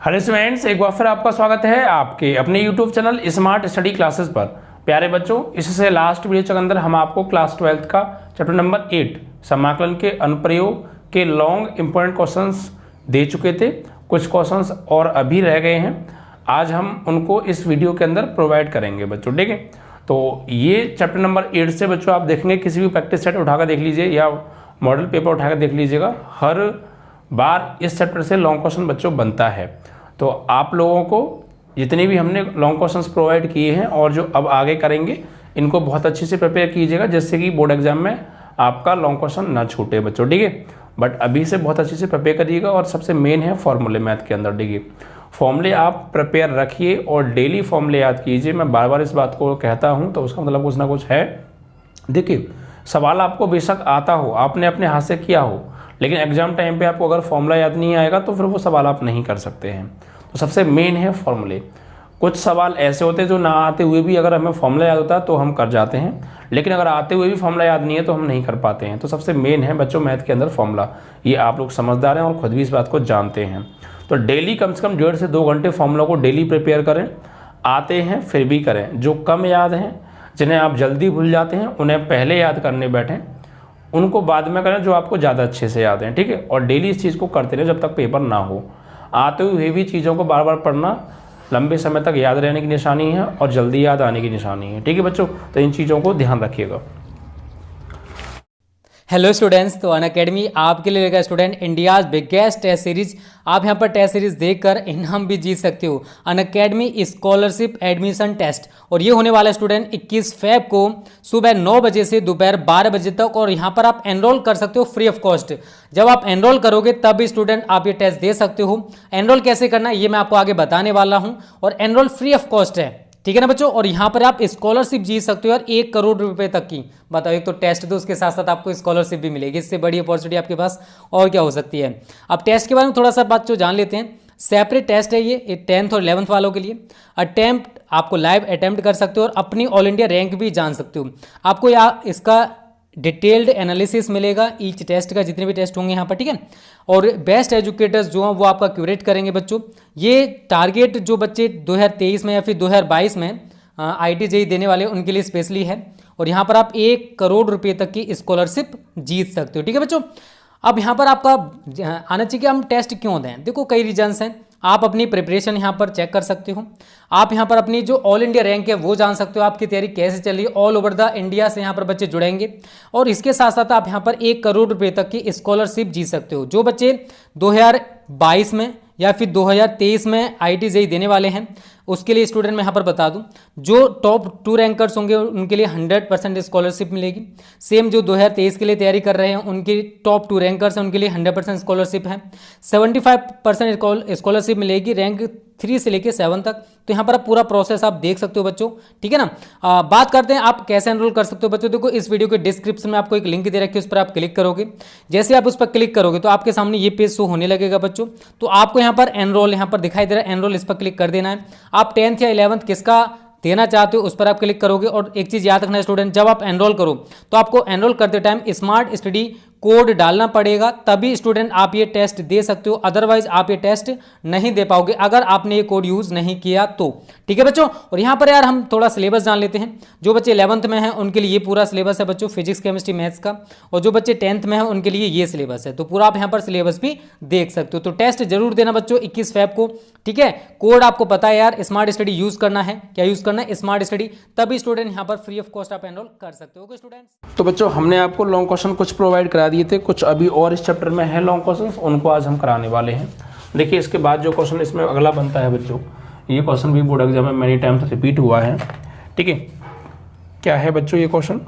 Hello students, एक बार फिर आपका स्वागत है आपके अपने YouTube channel smart study classes पर। प्यारे बच्चों, इससे लास्ट वीडियो के अंदर हम आपको क्लास 12th का चैप्टर नंबर 8 समाकलन के अनुप्रयोग के लॉन्ग इंपॉर्टेंट क्वेश्चंस दे चुके थे। कुछ क्वेश्चंस और अभी रह गए हैं, आज हम उनको इस वीडियो के अंदर प्रोवाइड करेंगे बच्चों। ठीक है, तो ये चैप्टर नंबर 8 से बच्चों आप देखेंगे, किसी भी प्रैक्टिस सेट उठाकर देख लीजिए या मॉडल पेपर उठाकर देख लीजिएगा, हर बार इस चैप्टर से लॉन्ग क्वेश्चन बच्चों बनता है। तो आप लोगों को जितने भी हमने लॉन्ग क्वेश्चंस प्रोवाइड किए हैं और जो अब आगे करेंगे, इनको बहुत अच्छे से प्रिपेयर कीजिएगा, जिससे कि बोर्ड एग्जाम में आपका लॉन्ग क्वेश्चन ना छूटे बच्चों। ठीक है, बट अभी से बहुत अच्छे से प्रिपेयर करिएगा। और सबसे मेन है फॉर्मूले मैथ के अंदर। ठीक है, फॉर्मूले आप प्रिपेयर रखिए और डेली फॉर्मूले याद कीजिए। मैं बार बार इस बात को कहता हूँ, तो उसका मतलब कुछ ना कुछ है। देखिए, सवाल आपको बेशक आता हो, आपने अपने हाथ से किया हो, लेकिन एग्जाम टाइम पे आपको अगर फॉर्मूला याद नहीं आएगा तो फिर वो सवाल आप नहीं कर सकते हैं। तो सबसे मेन है फॉर्मूले। कुछ सवाल ऐसे होते हैं जो ना आते हुए भी अगर हमें फॉर्मूला याद होता है तो हम कर जाते हैं, लेकिन अगर आते हुए भी फॉर्मूला याद नहीं है तो हम नहीं कर पाते हैं। तो सबसे मेन है बच्चों मैथ के अंदर फॉर्मूला। ये आप लोग समझदार हैं और खुद भी इस बात को जानते हैं। तो डेली कम से कम 1.5 से 2 घंटे फॉर्मूला को डेली प्रिपेयर करें। आते हैं फिर भी करें। जो कम याद हैं, जिन्हें आप जल्दी भूल जाते हैं, उन्हें पहले याद करने बैठें, उनको बाद में करें जो आपको ज़्यादा अच्छे से याद हैं। ठीक है, और डेली इस चीज़ को करते रहें जब तक पेपर ना हो। आते हुए भी चीज़ों को बार बार पढ़ना लंबे समय तक याद रहने की निशानी है और जल्दी याद आने की निशानी है। ठीक है बच्चों, तो इन चीज़ों को ध्यान रखिएगा। हेलो स्टूडेंट्स, तो अनअकैडमी आपके लिए लेकर student India's biggest test series. आप यहां पर टेस्ट सीरीज देखकर इनाम भी जीत सकते हो। अनअकैडमी स्कॉलरशिप एडमिशन टेस्ट, और ये होने वाला है स्टूडेंट 21 फेब को सुबह 9 बजे से दोपहर 12 बजे तक। और यहां पर आप एनरोल कर सकते हो फ्री ऑफ कॉस्ट। जब आप एनरोल करोगे तब भी स्टूडेंट आप ये टेस्ट दे सकते हो। एनरोल कैसे करना है ये मैं आपको आगे बताने वाला हूं, और एनरोल फ्री ऑफ कॉस्ट है। ठीक है ना बच्चों, और यहाँ पर आप स्कॉलरशिप जीत सकते हो यार 1 करोड़ रुपए तक की। बताओ, एक तो टेस्ट दो, उसके साथ साथ आपको स्कॉलरशिप भी मिलेगी। इससे बड़ी अपॉर्चुनिटी आपके पास और क्या हो सकती है। अब टेस्ट के बारे में थोड़ा सा बात जो जान लेते हैं। सेपरेट टेस्ट है ये 10th और 11th वालों के लिए। अटेम्प्ट आपको लाइव अटेम्प्ट कर सकते हो और अपनी ऑल इंडिया रैंक भी जान सकते हो। आपको यहाँ इसका डिटेल्ड एनालिसिस मिलेगा ईच टेस्ट का, जितने भी टेस्ट होंगे यहाँ पर। ठीक है, और बेस्ट एजुकेटर्स जो हैं वो आपका क्यूरेट करेंगे बच्चों। ये टारगेट जो बच्चे 2023 में या फिर 2022 में IIT JEE देने वाले उनके लिए स्पेशली है। और यहाँ पर आप 1 करोड़ रुपए तक की स्कॉलरशिप जीत सकते हो। ठीक है बच्चों, अब यहाँ पर आपका आना चाहिए कि हम टेस्ट क्यों दें। देखो, कई रीजन्स हैं। आप अपनी प्रिपरेशन यहाँ पर चेक कर सकते हो। आप यहाँ पर अपनी जो ऑल इंडिया रैंक है वो जान सकते हो, आपकी तैयारी कैसे चल रही है। ऑल ओवर द इंडिया से यहाँ पर बच्चे जुड़ेंगे, और इसके साथ साथ आप यहाँ पर 1 करोड़ रुपए तक की स्कॉलरशिप जीत सकते हो। जो बच्चे 2022 में या फिर 2023 में IIT JEE देने वाले हैं, उसके लिए स्टूडेंट मैं यहाँ पर बता दूं, जो टॉप 2 रैंकर्स होंगे उनके लिए 100% स्कॉलरशिप मिलेगी। सेम जो 2023 के लिए तैयारी कर रहे हैं, उनके टॉप 2 रैंकर्स हैं, उनके लिए 100% स्कॉलरशिप है। 75% स्कॉलरशिप मिलेगी रैंक 3 से लेकर 7 तक। तो यहाँ पर आप पूरा प्रोसेस आप देख सकते हो बच्चों। ठीक है ना, बात करते हैं आप कैसे एनरोल कर सकते हो बच्चों। देखो, इस वीडियो के डिस्क्रिप्शन में आपको एक लिंक दे रखी है, उस पर आप क्लिक करोगे। जैसे आप उस पर क्लिक करोगे तो आपके सामने ये पेज शो होने लगेगा बच्चों। तो आपको यहाँ पर एनरोल यहाँ पर दिखाई दे रहा है, एनरोल, इस पर क्लिक कर देना है। आप 10th या 11th किसका देना चाहते हो उस पर आप क्लिक करोगे। और एक चीज़ याद रखना है स्टूडेंट, जब आप एनरोल करो तो आपको एनरोल करते टाइम स्मार्ट स्टडी कोड डालना पड़ेगा, तभी स्टूडेंट आप ये टेस्ट दे सकते हो। अदरवाइज आप ये टेस्ट नहीं दे पाओगे अगर आपने ये कोड यूज नहीं किया तो। ठीक है बच्चों, और यहाँ पर यार हम थोड़ा सिलेबस जान लेते हैं। जो बच्चे 11th में हैं उनके लिए ये पूरा सिलेबस है बच्चों, फिजिक्स केमिस्ट्री मैथ्स का। और जो बच्चे 10th में हैं उनके लिए ये सिलेबस है। तो पूरा आप यहाँ पर सिलेबस भी देख सकते हो। तो टेस्ट जरूर देना बच्चों 21 फेब को। ठीक है, कोड आपको पता है यार, स्मार्ट स्टडी यूज करना है। क्या यूज करना है? Smart study. तभी स्टूडेंट यहाँ पर फ्री ऑफ कॉस्ट आप एनरोल कर सकते हो। स्टूडेंट्स, तो बच्चों, हमने आपको लॉन्ग क्वेश्चन कुछ प्रोवाइड करा दिए थे, कुछ अभी और इस चैप्टर में है लॉन्ग क्वेश्चंस, उनको आज हम कराने वाले हैं। देखिए, इसके बाद जो क्वेश्चन इसमें अगला बनता है बच्चों, ये क्वेश्चन भी बोर्ड एग्जाम में मैनी टाइम्स रिपीट हुआ है। ठीक है, क्या है बच्चों ये क्वेश्चन?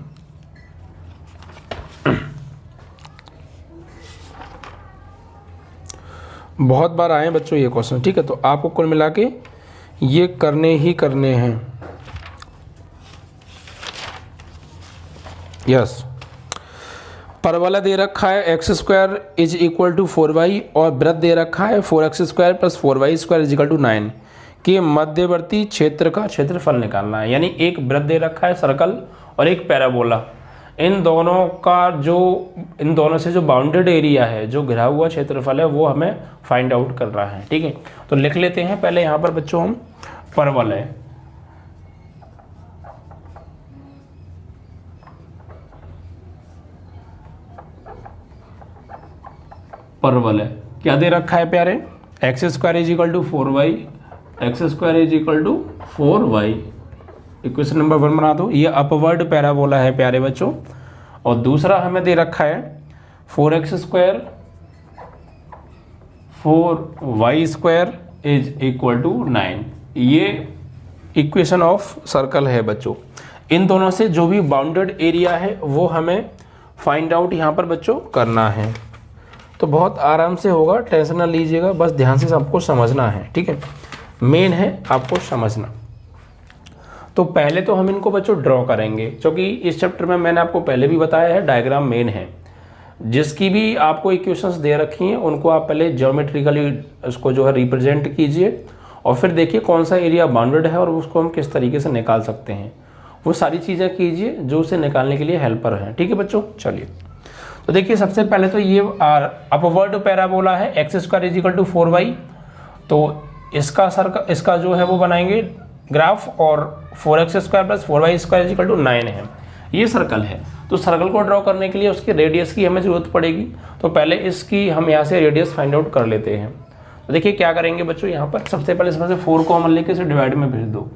बहुत बार आए हैं बच्चों ये क्वेश्चन। ठीक है, तो आपको कुल मिला के ये करने ही करने हैं। यस, परवलय दे रखा है x² is equal to 4y और वृत्त दे रखा है 4x² plus 4y² is equal to 9 के मध्यवर्ती क्षेत्र का क्षेत्रफल निकालना है। यानी एक वृत्त दे रखा है सर्कल और एक पैराबोला। इन दोनों से जो बाउंडेड एरिया है, जो घिरा हुआ क्षेत्रफल है, वो हमें फाइंड आउट करना है। ठीक है, तो लिख लेते हैं पहले यहाँ पर बच्चों हम परवलय। परवलय क्या दे रखा है प्यारे, x square is equal to 4y, x square is equal to 4y। Equation number 1 बना दो। ये अपवर्ड पैराबोला है प्यारे बच्चों। और दूसरा हमें दे रखा है 4x square 4y square is equal to 9। ये इक्वेशन ऑफ सर्कल है बच्चों। इन दोनों से जो भी बाउंडेड एरिया है वो हमें फाइंड आउट यहाँ पर बच्चों करना है। तो बहुत आराम से होगा, टेंशन ना लीजिएगा, बस ध्यान से सबको समझना है। ठीक है, मेन है आपको समझना। तो पहले तो हम इनको बच्चों ड्रॉ करेंगे, क्योंकि इस चैप्टर में मैंने आपको पहले भी बताया है डायग्राम मेन है। जिसकी भी आपको इक्वेशंस दे रखी हैं उनको आप पहले ज्योमेट्रिकली उसको जो है रिप्रेजेंट कीजिए, और फिर देखिए कौन सा एरिया बाउंडेड है और उसको हम किस तरीके से निकाल सकते हैं। वो सारी चीज़ें कीजिए जो उसे निकालने के लिए हेल्पर हैं। ठीक है बच्चों, चलिए तो देखिए सबसे पहले तो ये अपवर्ड पैराबोला है, x square is equal to 4y। तो इसका जो है वो बनाएंगे ग्राफ, और 4x square plus 4y square is equal to 9 है। ये सर्कल है। तो सर्कल को ड्रॉ करने के लिए उसके रेडियस की हमें ज़रूरत पड़ेगी। तो पहले इसकी हम यहाँ से रेडियस फाइंड आउट कर लेते हैं। तो देखिए क्या करेंगे बच्चों, यहाँ पर सबसे पहले इसमें से 4 कॉमन लेके इसे डिवाइड में भेज दो।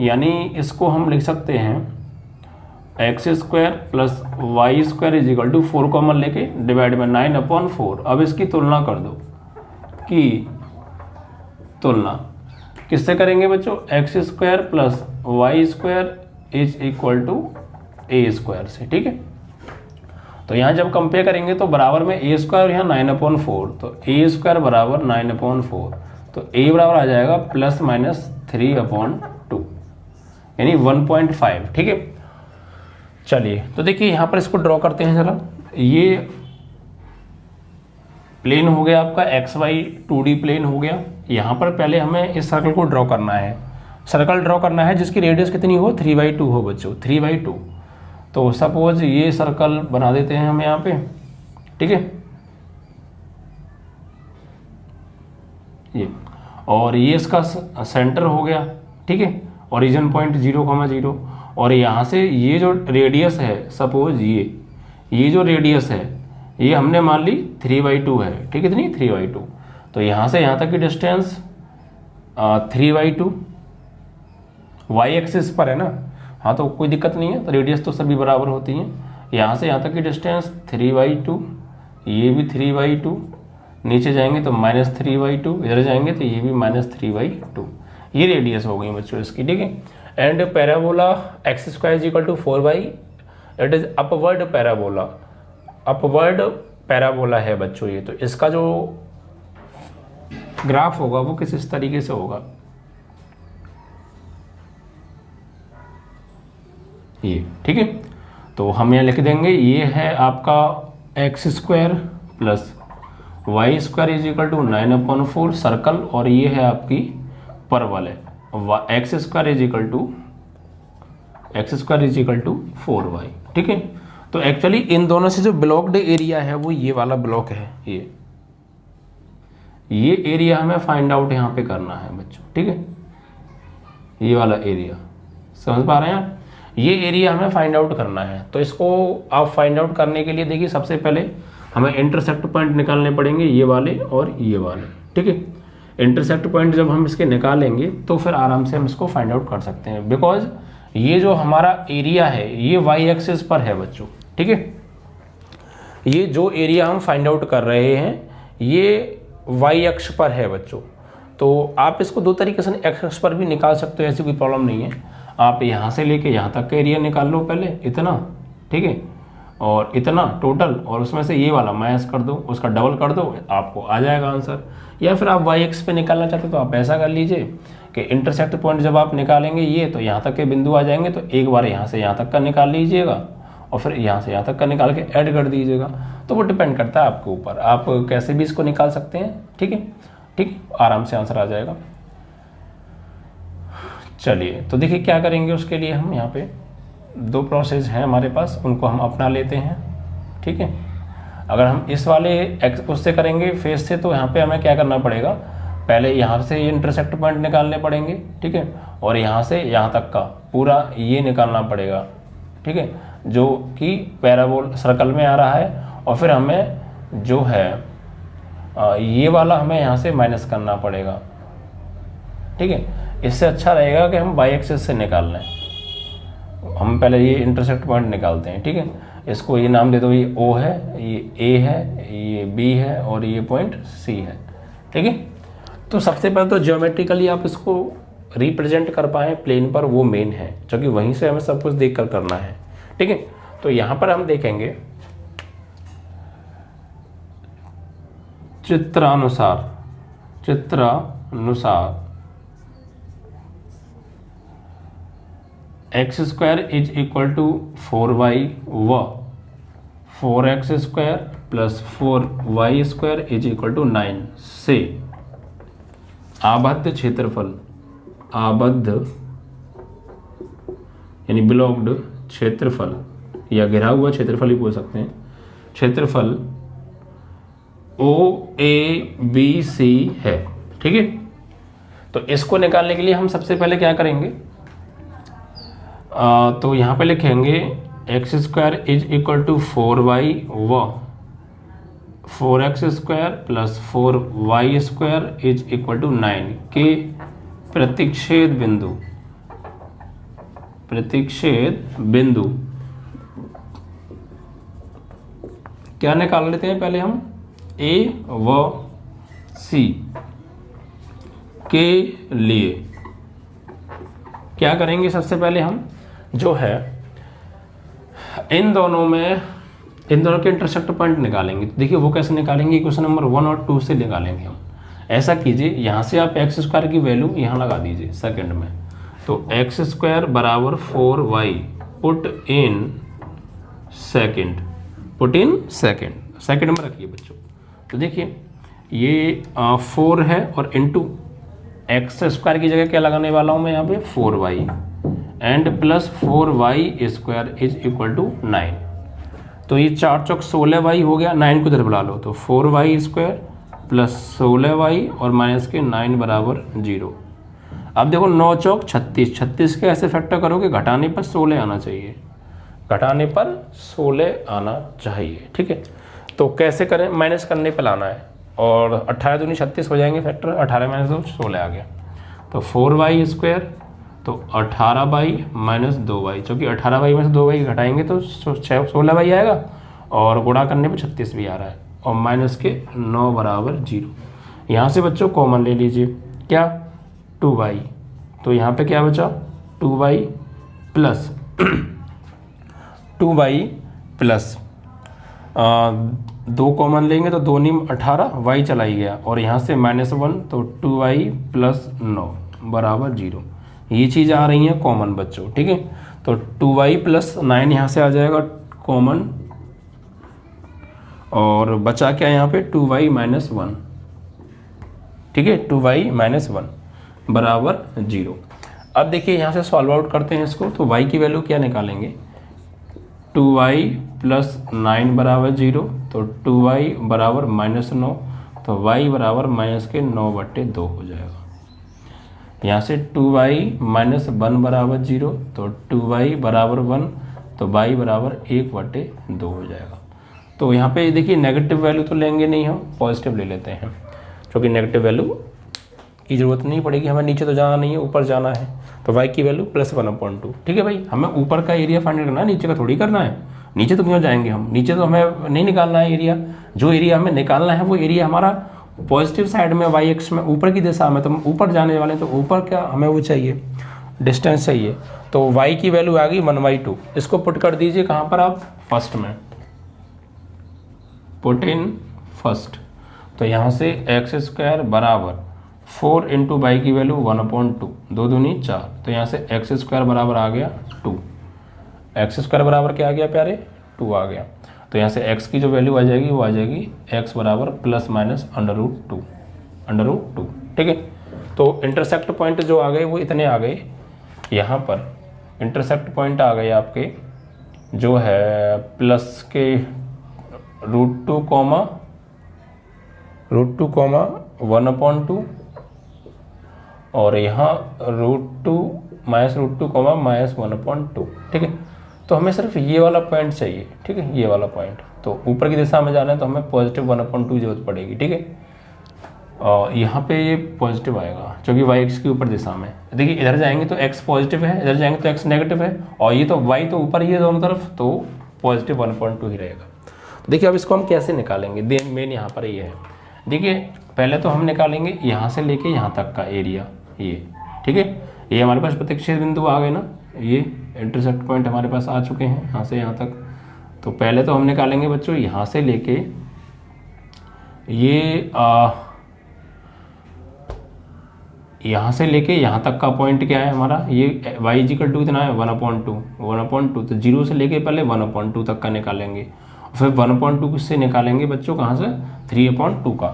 यानी इसको हम लिख सकते हैं x square plus y square is equal to 4 common लेके डिवाइड में 9/4। अब इसकी तुलना कर दो, कि तुलना किससे करेंगे बच्चों, x square plus y square is equal to a square से। ठीक है, तो यहाँ जब कंपेयर करेंगे तो बराबर में ए स्क्वायर, यहाँ 9/4, तो ए स्क्वायर बराबर 9/4, तो ए बराबर आ जाएगा प्लस माइनस 3/2 यानी 1.5। ठीक है, चलिए तो देखिए यहाँ पर इसको ड्रॉ करते हैं जरा। ये प्लेन हो गया आपका एक्स वाई 2D प्लेन हो गया। यहाँ पर पहले हमें इस सर्कल को ड्रॉ करना है। सर्कल ड्रॉ करना है जिसकी रेडियस कितनी हो, 3/2 हो बच्चों, 3/2। तो सपोज ये सर्कल बना देते हैं हम यहाँ पे। ठीक है, ये और ये इसका सेंटर हो गया। ठीक है, ओरिजिन पॉइंट 0,0। और यहाँ से ये जो रेडियस है, सपोज ये जो रेडियस है ये हमने मान ली 3/2 है। ठीक है, इतनी 3/2। तो यहाँ से यहाँ तक की डिस्टेंस 3/2 वाई एक्सिस पर है ना। हाँ, तो कोई दिक्कत नहीं है, तो रेडियस तो सभी बराबर होती हैं। यहाँ से यहाँ तक की डिस्टेंस 3/2, ये भी 3/2, नीचे जाएंगे तो -3/2, इधर जाएंगे तो ये भी -3/2। ये रेडियस हो गई बच्चों इसकी। ठीक है, and parabola x square is equal to 4y, it is upward parabola. Upward parabola है बच्चों ये। तो इसका जो ग्राफ होगा वो किस इस तरीके से होगा, ये। ठीक है, तो हम यहाँ लिख देंगे ये है आपका x square plus y square is equal to 9/4 circle, और ये है आपकी परवलय x square is equal to 4y। ठीक है, तो एक्चुअली इन दोनों से जो ब्लॉक्ड एरिया है वो ये वाला ब्लॉक है। ये एरिया हमें फाइंड आउट यहाँ पे करना है बच्चों। ठीक है, ये वाला एरिया समझ पा रहे हैं आप, ये एरिया हमें फाइंड आउट करना है। तो इसको आप फाइंड आउट करने के लिए देखिए सबसे पहले हमें इंटरसेक्ट पॉइंट निकालने पड़ेंगे, ये वाले और ये वाले। ठीक है, इंटरसेक्ट पॉइंट जब हम इसके निकालेंगे तो फिर आराम से हम इसको फाइंड आउट कर सकते हैं, बिकॉज ये जो हमारा एरिया है ये वाई एक्सिस पर है बच्चों। ठीक है, ये जो एरिया हम फाइंड आउट कर रहे हैं ये वाई अक्ष पर है बच्चों। तो आप इसको दो तरीके से एक्स अक्ष पर भी निकाल सकते हो, ऐसी कोई प्रॉब्लम नहीं है। आप यहाँ से लेके यहाँ तक का एरिया निकाल लो पहले, इतना। ठीक है, और इतना टोटल, और उसमें से ये वाला माइनस कर दो, उसका डबल कर दो, आपको आ जाएगा आंसर। या फिर आप वाई एक्स पे निकालना चाहते हो तो आप ऐसा कर लीजिए कि इंटरसेक्ट पॉइंट जब आप निकालेंगे ये, तो यहाँ तक के बिंदु आ जाएंगे, तो एक बार यहाँ से यहाँ तक का निकाल लीजिएगा और फिर यहाँ से यहाँ तक का निकाल के ऐड कर दीजिएगा। तो वो डिपेंड करता है आपके ऊपर, आप कैसे भी इसको निकाल सकते हैं। ठीक है, ठीक, आराम से आंसर आ जाएगा। चलिए तो देखिए क्या करेंगे उसके लिए हम यहाँ पे दो प्रोसेस हैं हमारे पास, उनको हम अपना लेते हैं। ठीक है, अगर हम इस वाले उससे करेंगे फेस से, तो यहाँ पे हमें क्या करना पड़ेगा, पहले यहाँ से ये इंटरसेक्ट पॉइंट निकालने पड़ेंगे। ठीक है, और यहाँ से यहाँ तक का पूरा ये निकालना पड़ेगा। ठीक है, जो कि पैराबोल सर्कल में आ रहा है, और फिर हमें जो है ये वाला हमें यहाँ से माइनस करना पड़ेगा। ठीक है, इससे अच्छा रहेगा कि हम बाई एक्सिस से निकाल लें। हम पहले ये इंटरसेक्ट पॉइंट निकालते हैं। ठीक है, इसको ये नाम दे दो, ये O है, ये A है, ये B है और ये पॉइंट C है। ठीक है, तो सबसे पहले तो ज्योमेट्रिकली आप इसको रिप्रेजेंट कर पाएँ प्लेन पर, वो मेन है, क्योंकि वहीं से हमें सब कुछ देख कर करना है। ठीक है, तो यहाँ पर हम देखेंगे चित्रानुसार x square is equal to 4y व 4x square plus 4y square is equal to 9 से आबद्ध क्षेत्रफल, आबद्ध यानी बिलोग्ड क्षेत्रफल या घिरा हुआ क्षेत्रफल ही बोल सकते हैं, क्षेत्रफल OABC है। ठीक है, तो इसको निकालने के लिए हम सबसे पहले क्या करेंगे, तो यहाँ पे लिखेंगे x square is equal to 4y व 4x square plus 4y square is equal to 9 के प्रतिच्छेद बिंदु क्या निकाल लेते हैं पहले हम, A व C के लिए क्या करेंगे, सबसे पहले हम जो है इन दोनों के इंटरसेक्ट पॉइंट निकालेंगे। देखिए वो कैसे निकालेंगे, क्वेश्चन नंबर 1 और 2 से निकालेंगे हम। ऐसा कीजिए, यहाँ से आप एक्स स्क्वायर की वैल्यू यहाँ लगा दीजिए सेकंड में, तो एक्स स्क्वायर बराबर 4y पुट इन सेकंड में रखिए बच्चों। तो देखिए ये 4 है और इंटू एक्स स्क्वायर की जगह क्या लगाने वाला हूँ मैं यहाँ पे 4y and plus 4y square is equal to 9। तो ये 4 चौक 16y हो गया, 9 को इधर बुला लो, तो 4y स्क्वायर प्लस 16y और माइनस के 9 बराबर 0। अब देखो 9 चौक 36, 36 के ऐसे फैक्टर करोगे घटाने पर 16 आना चाहिए, घटाने पर 16 आना चाहिए। ठीक है, तो कैसे करें, माइनस करने पर लाना है, और 18 दूनी 36 हो जाएंगे फैक्टर, 18 माइनस 2 16 आ गया। तो 4y स्क्वायर तो 18y माइनस 2y, चूँकि 18y में से 2y घटाएंगे तो 16y आएगा, और गुणा करने पे 36 भी आ रहा है, और माइनस के 9 बराबर 0। यहाँ से बच्चों कॉमन ले लीजिए, क्या 2y, तो यहाँ पे क्या बचा 2y प्लस 2 कॉमन लेंगे तो 2 नीम 18, y चला ही गया, और यहाँ से -1 तो 2y प्लस 9 बराबर 0। ये चीज़ आ रही है कॉमन बच्चों। ठीक है, तो 2y प्लस 9 यहाँ से आ जाएगा कॉमन, और बचा क्या यहाँ पे 2y माइनस 1। ठीक है, 2y माइनस 1 बराबर 0। अब देखिए यहाँ से सॉल्व आउट करते हैं इसको, तो y की वैल्यू क्या निकालेंगे, 2y प्लस 9 बराबर 0, तो 2y बराबर -9, तो y बराबर माइनस के 9/2 हो जाएगा। यहाँ से 2y माइनस 1 बराबर 0, तो 2y बराबर 1, तो y बराबर 1/2 हो जाएगा। तो यहाँ पे देखिए नेगेटिव वैल्यू तो लेंगे नहीं, हम पॉजिटिव ले लेते हैं, क्योंकि नेगेटिव वैल्यू की ज़रूरत नहीं पड़ेगी, हमें नीचे तो जाना नहीं है, ऊपर जाना है। तो y की वैल्यू +1/2। ठीक है भाई, हमें ऊपर का एरिया फाइंड करना है, नीचे का थोड़ी करना है। नीचे तो क्यों जाएंगे हम, नीचे तो हमें नहीं निकालना है एरिया, जो एरिया हमें निकालना है वो एरिया हमारा पॉजिटिव साइड में y एक्स में ऊपर की दिशा में, तो हम ऊपर जाने वाले हैं, तो ऊपर क्या हमें वो चाहिए, डिस्टेंस चाहिए। तो y की वैल्यू आ गई 1/2। इसको पुट कर दीजिए कहाँ पर, आप फर्स्ट में, पुट इन फर्स्ट। तो यहाँ से एक्स स्क्वायर बराबर 4 इंटू y की वैल्यू 1/2, 2 दूनी 4, तो यहाँ से एक्स स्क्वायर बराबर आ गया 2। एक्स स्क्वायर बराबर क्या आ गया प्यारे, 2 आ गया। तो यहाँ से x की जो वैल्यू आ जाएगी वो आ जाएगी x बराबर ±√2। ठीक है, तो इंटरसेक्ट पॉइंट जो आ गए वो इतने आ गए यहाँ पर, इंटरसेक्ट पॉइंट आ गए आपके जो है प्लस के √2 कॉमा 1/2 और यहाँ √2 कॉमा -1/2। ठीक है, तो हमें सिर्फ ये वाला पॉइंट चाहिए। ठीक है, ये वाला पॉइंट, तो ऊपर की दिशा में जाना है तो हमें पॉजिटिव 1/2 जरूरत पड़ेगी। ठीक है, और यहाँ पे ये पॉजिटिव आएगा क्योंकि y x की ऊपर दिशा में। देखिए इधर जाएंगे तो x पॉजिटिव है, इधर जाएंगे तो x नेगेटिव है, और ये तो y तो ऊपर ही है दोनों तरफ, तो पॉजिटिव 1/2 ही रहेगा। तो देखिए अब इसको हम कैसे निकालेंगे, मेन यहाँ पर ये है। देखिए पहले तो हम निकालेंगे यहाँ से लेके यहाँ तक का एरिया, ये। ठीक है, ये हमारे पास प्रतिच्छेद बिंदु आ गए ना, ये इंटरसेक्ट पॉइंट हमारे पास आ चुके हैं यहाँ से यहाँ तक। तो पहले तो हम निकालेंगे बच्चों यहाँ से लेके ये यहाँ से लेके यहाँ तक का पॉइंट क्या है हमारा, ये y इक्वल टू कितना है 1/2। तो 0 से लेके पहले 1/2 तक का निकालेंगे, फिर 1/2 से निकालेंगे बच्चों कहाँ से 3/2 का।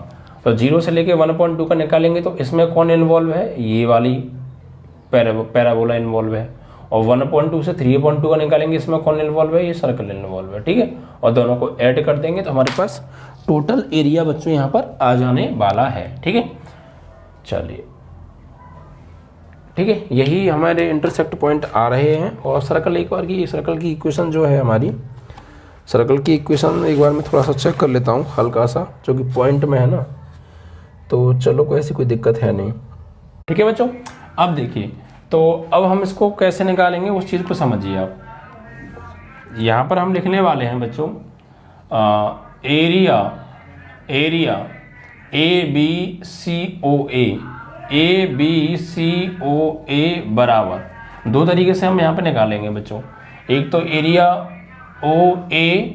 तो 0 से लेके 1/2 का निकालेंगे तो इसमें कौन इन्वॉल्व है, ये वाली पैराबोला इन्वॉल्व है, और 1/2 से 3/2 का निकालेंगे, इसमें कौन इन्वॉल्व है, ये सर्कल इन्वॉल्व है। ठीक है, और दोनों को ऐड कर देंगे तो हमारे पास टोटल एरिया बच्चों यहाँ पर आ जाने वाला है। ठीक है, चलिए ठीक है, यही हमारे इंटरसेक्ट पॉइंट आ रहे हैं। और सर्कल एक बार की सर्कल की इक्वेशन जो है हमारी, सर्कल की इक्वेशन एक बार मैं थोड़ा सा चेक कर लेता हूँ हल्का सा, जो कि पॉइंट में है ना, तो चलो कोई ऐसी कोई दिक्कत है नहीं। ठीक है बच्चों, अब देखिए तो अब हम इसको कैसे निकालेंगे उस चीज़ को समझिए आप। यहाँ पर हम लिखने वाले हैं बच्चों एरिया ABCOA बराबर, दो तरीके से हम यहाँ पे निकालेंगे बच्चों। एक तो area OACO,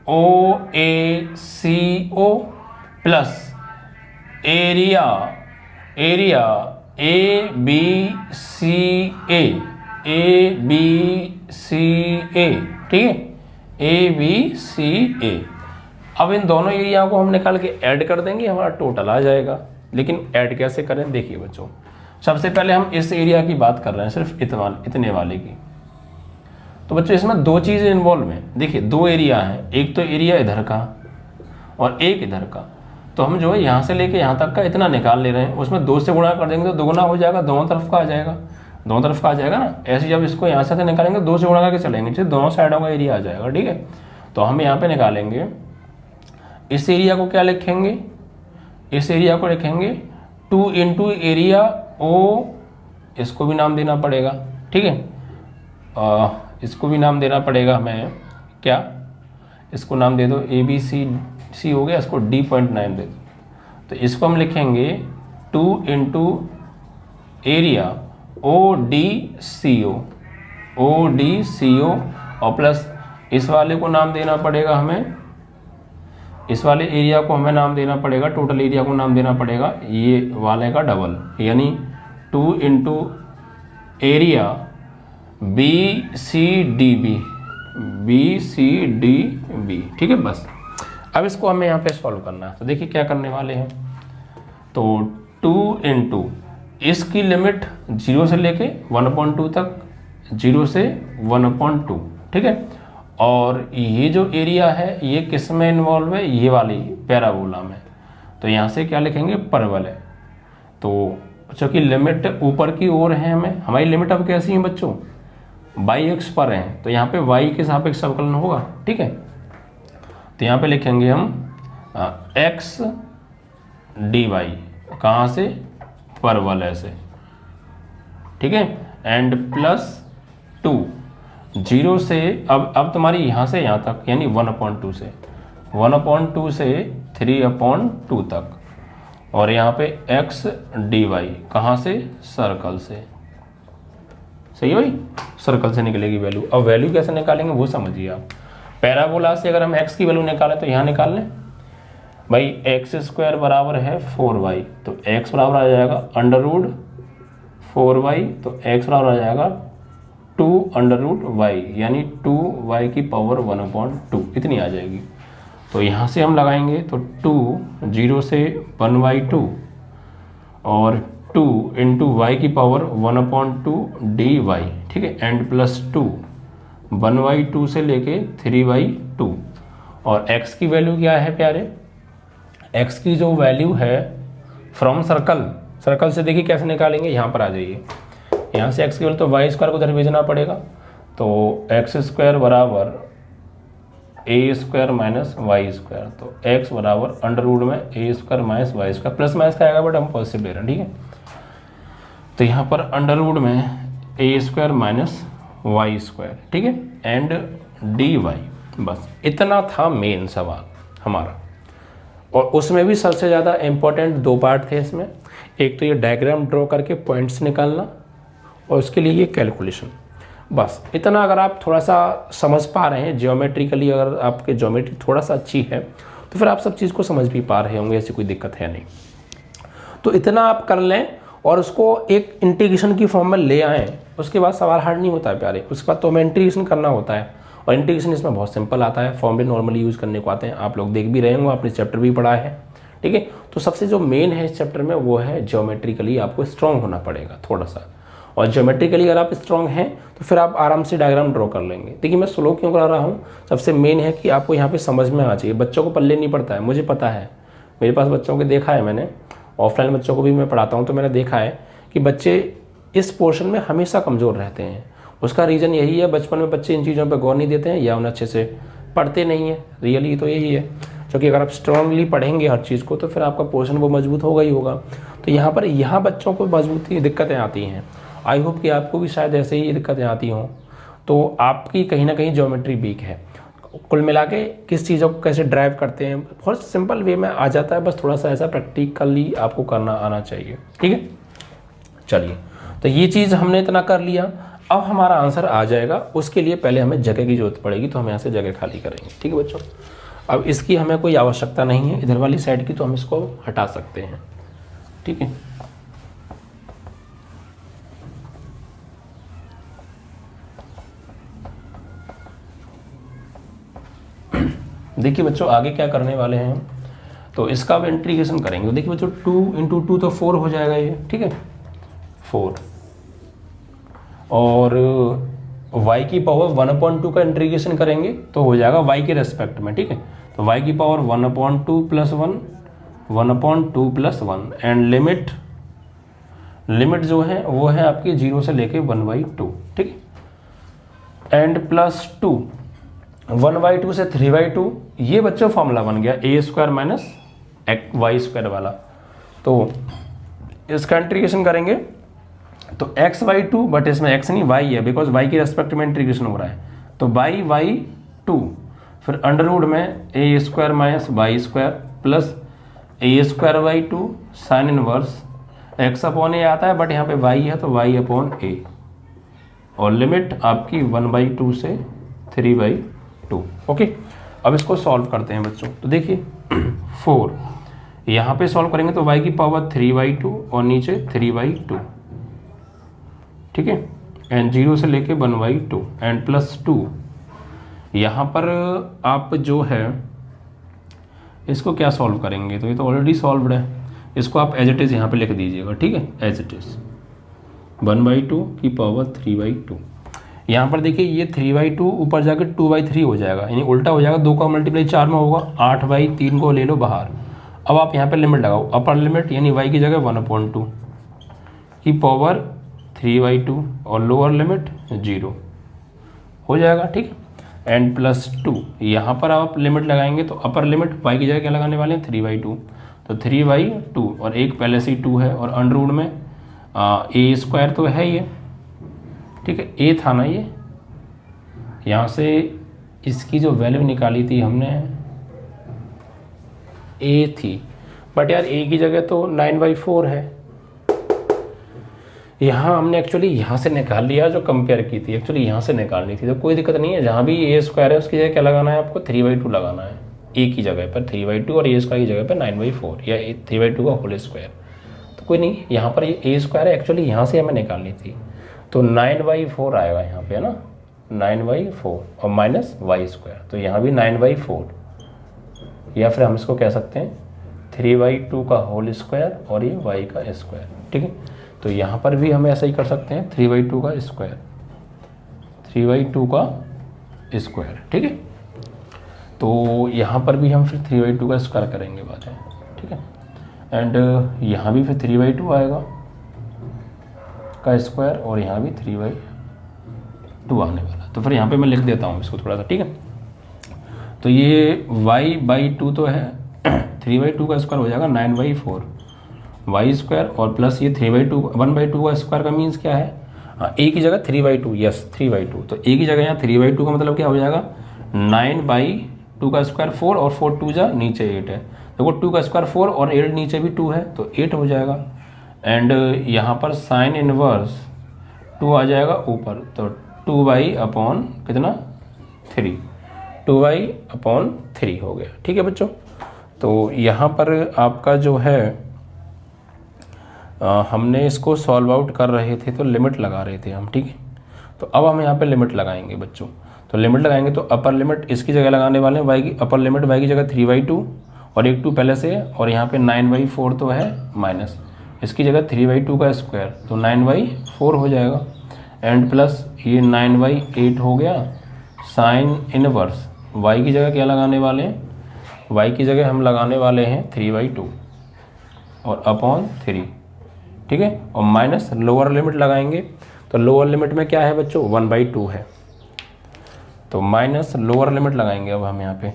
OACO plus area ABCA। ठीक है, ABCA। अब इन दोनों एरिया को हम निकाल के ऐड कर देंगे, हमारा टोटल आ जाएगा। लेकिन ऐड कैसे करें, देखिए बच्चों, सबसे पहले हम इस एरिया की बात कर रहे हैं, सिर्फ इतने वाले की। तो बच्चों इसमें दो चीज़ें इन्वॉल्व हैं। देखिए दो एरिया हैं, एक तो एरिया इधर का और एक इधर का। तो हम जो है यहाँ से लेके यहाँ तक का इतना निकाल ले रहे हैं, उसमें 2 से गुणा कर देंगे तो दोगुना हो जाएगा, दोनों तरफ का आ जाएगा, दोनों तरफ का आ जाएगा ना। ऐसे जब इसको यहाँ से निकालेंगे 2 से गुणा करके चलेंगे, तो दोनों साइडों का एरिया आ जाएगा। ठीक है, तो हम यहाँ पे निकालेंगे, इस एरिया को क्या लिखेंगे, इस एरिया को लिखेंगे 2 इंटू एरिया O, इसको भी नाम देना पड़ेगा। ठीक है, इसको भी नाम देना पड़ेगा हमें, क्या, इसको नाम दे दो ABC हो गया, इसको D.9 दे दो। तो इसको हम लिखेंगे 2 इंटू एरिया ODCO और प्लस इस वाले को नाम देना पड़ेगा हमें, इस वाले एरिया को हमें नाम देना पड़ेगा, टोटल एरिया को नाम देना पड़ेगा ये वाले का डबल, यानी 2 इंटू एरिया BCDB। ठीक है, बस अब इसको हमें यहाँ पे सॉल्व करना है। तो देखिए क्या करने वाले हैं, तो 2 इंटू इसकी लिमिट 0 से लेके 1/2 तक, 0 से 1/2। ठीक है, और ये जो एरिया है ये किस में इन्वॉल्व है, ये वाली पैराबोला में। तो यहाँ से क्या लिखेंगे, परवल है। तो चूँकि लिमिट ऊपर की ओर है, हमारी लिमिट अब कैसी है बच्चों, y अक्ष पर है, तो यहाँ पे y के सापेक्ष अवकलन होगा। ठीक है, तो यहाँ पे लिखेंगे हम x dy, कहाँ से, परवल ऐसे। ठीक है, एंड प्लस 2 0 से अब तुम्हारी यहाँ से यहाँ तक, यानी 1/2 से 3/2 तक, और यहाँ पे x dy, कहाँ से, सर्कल से। सही है भाई, सर्कल से निकलेगी वैल्यू। अब वैल्यू कैसे निकालेंगे वो समझिए आप। पैराबोला से अगर हम x की वैल्यू निकालें तो यहाँ निकाल लें भाई, x² बराबर है 4y, तो x बराबर आ जाएगा √4y, तो x बराबर आ जाएगा 2√y, यानी 2y की पावर 1/2 इतनी आ जाएगी। तो यहाँ से हम लगाएंगे तो 2 0 से 1/2 और 2 इंटू वाई की पावर 1/2 डी वाई, ठीक है, एंड प्लस 2 1/2 से लेके 3/2। और x की वैल्यू क्या है प्यारे, x की जो वैल्यू है फ्रॉम सर्कल से देखिए कैसे निकालेंगे, यहाँ पर आ जाइए, यहाँ से x की वैल्यू तो वाई स्क्वायर को इधर भेजना पड़ेगा, तो एक्स स्क्वायर बराबर a square minus y square, तो x बराबर अंडर रूट में a square minus y square, plus minus का आएगा बट हम पॉजिटिव ले रहे हैं, ठीक है। तो यहाँ पर अंडर रूट में a square minus y square, ठीक है, एंड डी वाई। बस इतना था मेन सवाल हमारा, और उसमें भी सबसे ज़्यादा इम्पोर्टेंट 2 पार्ट थे इसमें। एक तो ये डायग्राम ड्रॉ करके पॉइंट्स निकालना, और उसके लिए ये कैलकुलेशन। बस इतना अगर आप थोड़ा सा समझ पा रहे हैं ज्योमेट्रिकली, अगर आपके ज्योमेट्री थोड़ा सा अच्छी है तो फिर आप सब चीज़ को समझ भी पा रहे होंगे, ऐसी कोई दिक्कत है नहीं। तो इतना आप कर लें और उसको एक इंटीग्रेशन की फॉर्म में ले आएँ, उसके बाद सवाल हार्ड नहीं होता है प्यारे। उसके बाद तो हमें इंटीग्रेशन करना होता है, और इंटीग्रेशन इसमें बहुत सिंपल आता है, फॉर्मूले नॉर्मली यूज़ करने को आते हैं, आप लोग देख भी रहे होंगे, आपने चैप्टर भी पढ़ा है, ठीक है। तो सबसे जो मेन है इस चैप्टर में वो है ज्योमेट्रिकली आपको स्ट्रॉन्ग होना पड़ेगा थोड़ा सा, और ज्योमेट्रिकली अगर आप स्ट्रॉन्ग हैं तो फिर आप आराम से डायग्राम ड्रॉ कर लेंगे। देखिए मैं स्लो क्यों करा रहा हूँ, सबसे मेन है कि आपको यहाँ पे समझ में आना चाहिए। बच्चों को पल्ले नहीं पड़ता है, मुझे पता है, मेरे पास बच्चों को देखा है मैंने, ऑफलाइन बच्चों को भी मैं पढ़ाता हूँ, तो मैंने देखा है कि बच्चे इस पोर्शन में हमेशा कमज़ोर रहते हैं। उसका रीज़न यही है, बचपन में बच्चे इन चीज़ों पर गौर नहीं देते हैं या उन्हें अच्छे से पढ़ते नहीं है, रियली तो यही है। क्योंकि अगर आप स्ट्रांगली पढ़ेंगे हर चीज़ को तो फिर आपका पोर्शन वो मजबूत होगा ही होगा। तो यहाँ बच्चों को मजबूती दिक्कतें आती हैं। आई होप कि आपको भी शायद ऐसे ही दिक्कतें आती हों, तो आपकी कहीं ना कहीं ज्योमेट्री वीक है। कुल मिला के किस चीज़ों को कैसे ड्राइव करते हैं बहुत सिंपल वे में आ जाता है, बस थोड़ा सा ऐसा प्रैक्टिकली आपको करना आना चाहिए, ठीक है। चलिए, तो ये चीज़ हमने इतना कर लिया, अब हमारा आंसर आ जाएगा। उसके लिए पहले हमें जगह की जरूरत पड़ेगी, तो हम यहाँ से जगह खाली करेंगे, ठीक है बच्चों। अब इसकी हमें कोई आवश्यकता नहीं है इधर वाली साइड की, तो हम इसको हटा सकते हैं, ठीक है। देखिए बच्चों आगे क्या करने वाले हैं हम, तो इसका अब इंटीग्रेशन करेंगे। देखिए बच्चों 2 इंटू 2 तो 4 हो जाएगा ये, ठीक है, 4, और y की पावर 1/2 का इंटीग्रेशन करेंगे तो हो जाएगा y के रेस्पेक्ट में, ठीक है। तो y की पावर 1/2 + 1 1/2 + 1 एंड लिमिट जो है वो है आपकी 0 से लेके 1/2, ठीक है, एंड प्लस 2 1/2 से 3/2। ये बच्चों फॉर्मूला बन गया a square minus y square वाला। तो इसका इंटीग्रेशन करेंगे तो x/2, बट इसमें x नहीं y है, बिकॉज y के रेस्पेक्ट में इंटीग्रेशन हो रहा है, तो y/2 फिर अंडर रूट में a square minus y square plus a²/2 sine inverse x/a आता है, बट यहाँ पे y है तो y/a, और लिमिट आपकी 1/2 से 3/2। ओके, अब इसको सॉल्व करते हैं बच्चों। तो देखिए 4 यहाँ पे सॉल्व करेंगे तो y की पावर 3/2 और नीचे 3/2, ठीक है, एंड 0 से लेके 1/2 एंड प्लस 2। यहाँ पर आप जो है इसको क्या सॉल्व करेंगे, तो ये तो ऑलरेडी सॉल्व्ड है, इसको आप एज इट इज़ यहाँ पे लिख दीजिएगा, ठीक है, एज इट इज़ 1/2 की पावर 3/2। यहाँ पर देखिए ये 3/2 ऊपर जाके 2/3 हो जाएगा, यानी उल्टा हो जाएगा, 2 का मल्टीप्लाई 4 में होगा, 8/3 को ले लो बाहर। अब आप यहाँ पे लिमिट लगाओ, अपर लिमिट यानी y की जगह 1/2 की पावर 3/2 और लोअर लिमिट 0 हो जाएगा, ठीक है, एंड प्लस 2। यहाँ पर आप लिमिट लगाएंगे तो अपर लिमिट y की जगह क्या लगाने वाले हैं 3/2, तो 3/2 और एक पहले से ही 2 है, और अंडर रूट में a² तो है ये, ठीक है, a था ना ये, यहाँ से इसकी जो वैल्यू निकाली थी हमने a थी, बट यार a की जगह तो 9/4 है, यहाँ हमने एक्चुअली यहाँ से निकाल लिया, जो कंपेयर की थी एक्चुअली यहाँ से निकालनी थी, तो कोई दिक्कत नहीं है। जहाँ भी a² है उसकी जगह क्या लगाना है आपको 3/2 लगाना है, a की जगह पर 3/2 और a² की जगह पर 9/4 या 3/2 का होल स्क्वायर, तो कोई नहीं, यहाँ पर ये a² है एक्चुअली यहाँ से हमें निकालनी थी, तो 9/4 आएगा यहाँ पे, है ना, 9/4 और माइनस y², तो यहाँ भी 9/4, या फिर हम इसको कह सकते हैं 3/2 का होल स्क्वायर और ये y का स्क्वायर। ठीक है, तो यहाँ पर भी हम ऐसा ही कर सकते हैं 3/2 का स्क्वायर, 3/2 का स्क्वायर। ठीक है, तो यहाँ पर भी हम फिर 3/2 का स्क्वायर करेंगे बाद में। ठीक है, एंड यहाँ भी फिर 3/2 आएगा का स्क्वायर और यहाँ भी 3/2 आने वाला। तो फिर यहाँ पे मैं लिख देता हूँ इसको थोड़ा सा। ठीक है, तो ये y/2 तो है 3/2 का स्क्वायर हो जाएगा 9/4 y स्क्वायर और प्लस ये 3/2 1/2 का स्क्वायर का मीन्स क्या है, हाँ a की जगह 3/2, यस 3/2, तो a की जगह यहाँ 3/2 का मतलब क्या हो जाएगा 9/2 का स्क्वायर 4 और 4 2 जा नीचे 8 है, देखो 2 का स्क्वायर 4 और 8 नीचे भी 2 है तो 8 हो जाएगा। एंड यहाँ पर साइन इनवर्स 2 आ जाएगा ऊपर, तो 2y/, कितना 3, 2y/3 हो गया। ठीक है बच्चों, तो यहाँ पर आपका जो है हमने इसको सॉल्व आउट कर रहे थे तो लिमिट लगा रहे थे हम। ठीक है, तो अब हम यहाँ पे लिमिट लगाएंगे बच्चों। तो लिमिट लगाएंगे तो अपर लिमिट इसकी जगह लगाने वाले हैं y की, अपर लिमिट y की जगह 3/2 और एक 2 पहले से है और यहाँ पे 9/4 तो है माइनस, इसकी जगह 3/2 का स्क्वायर तो 9/4 हो जाएगा एंड प्लस ये 9/8 हो गया। साइन इनवर्स y की जगह क्या लगाने वाले हैं, y की जगह हम लगाने वाले हैं 3/2 और अपॉन 3। ठीक है, और माइनस लोअर लिमिट लगाएंगे तो लोअर लिमिट में क्या है बच्चों 1/2 है, तो माइनस लोअर लिमिट लगाएंगे अब हम यहाँ पे,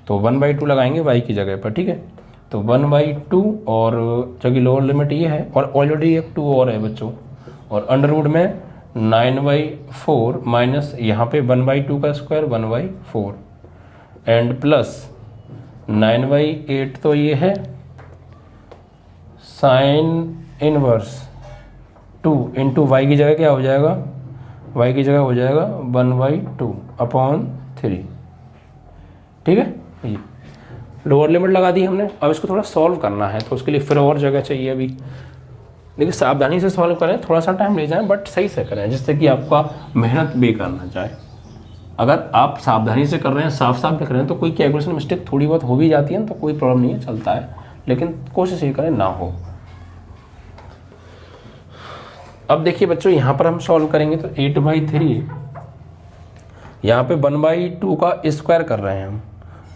तो 1/2 लगाएंगे y की जगह पर। ठीक है, तो 1/2 और जो कि लोअर लिमिट ये है और ऑलरेडी एक 2 और है बच्चों, और अंडर रूट में 9/4 माइनस यहाँ पे 1/2 का स्क्वायर 1/4 एंड प्लस 9/8 तो ये है साइन इनवर्स 2 इंटू वाई की जगह क्या हो जाएगा, y की जगह हो जाएगा 1/2 अपॉन 3। ठीक है, ये लोअर लिमिट लगा दी हमने। अब इसको थोड़ा सॉल्व करना है तो उसके लिए फिर और जगह चाहिए अभी। देखिए सावधानी से सॉल्व करें, थोड़ा सा टाइम ले जाएं बट सही से करें जिससे कि आपका मेहनत बेकार ना जाए। अगर आप सावधानी से कर रहे हैं, साफ साफ लिख रहे हैं तो कोई कैलकुलेशन मिस्टेक थोड़ी बहुत हो भी जाती है तो कोई प्रॉब्लम नहीं है, चलता है, लेकिन कोशिश ये करें ना हो। अब देखिए बच्चों यहाँ पर हम सॉल्व करेंगे तो 8/3, यहाँ पे 1/2 का स्क्वायर कर रहे हैं हम,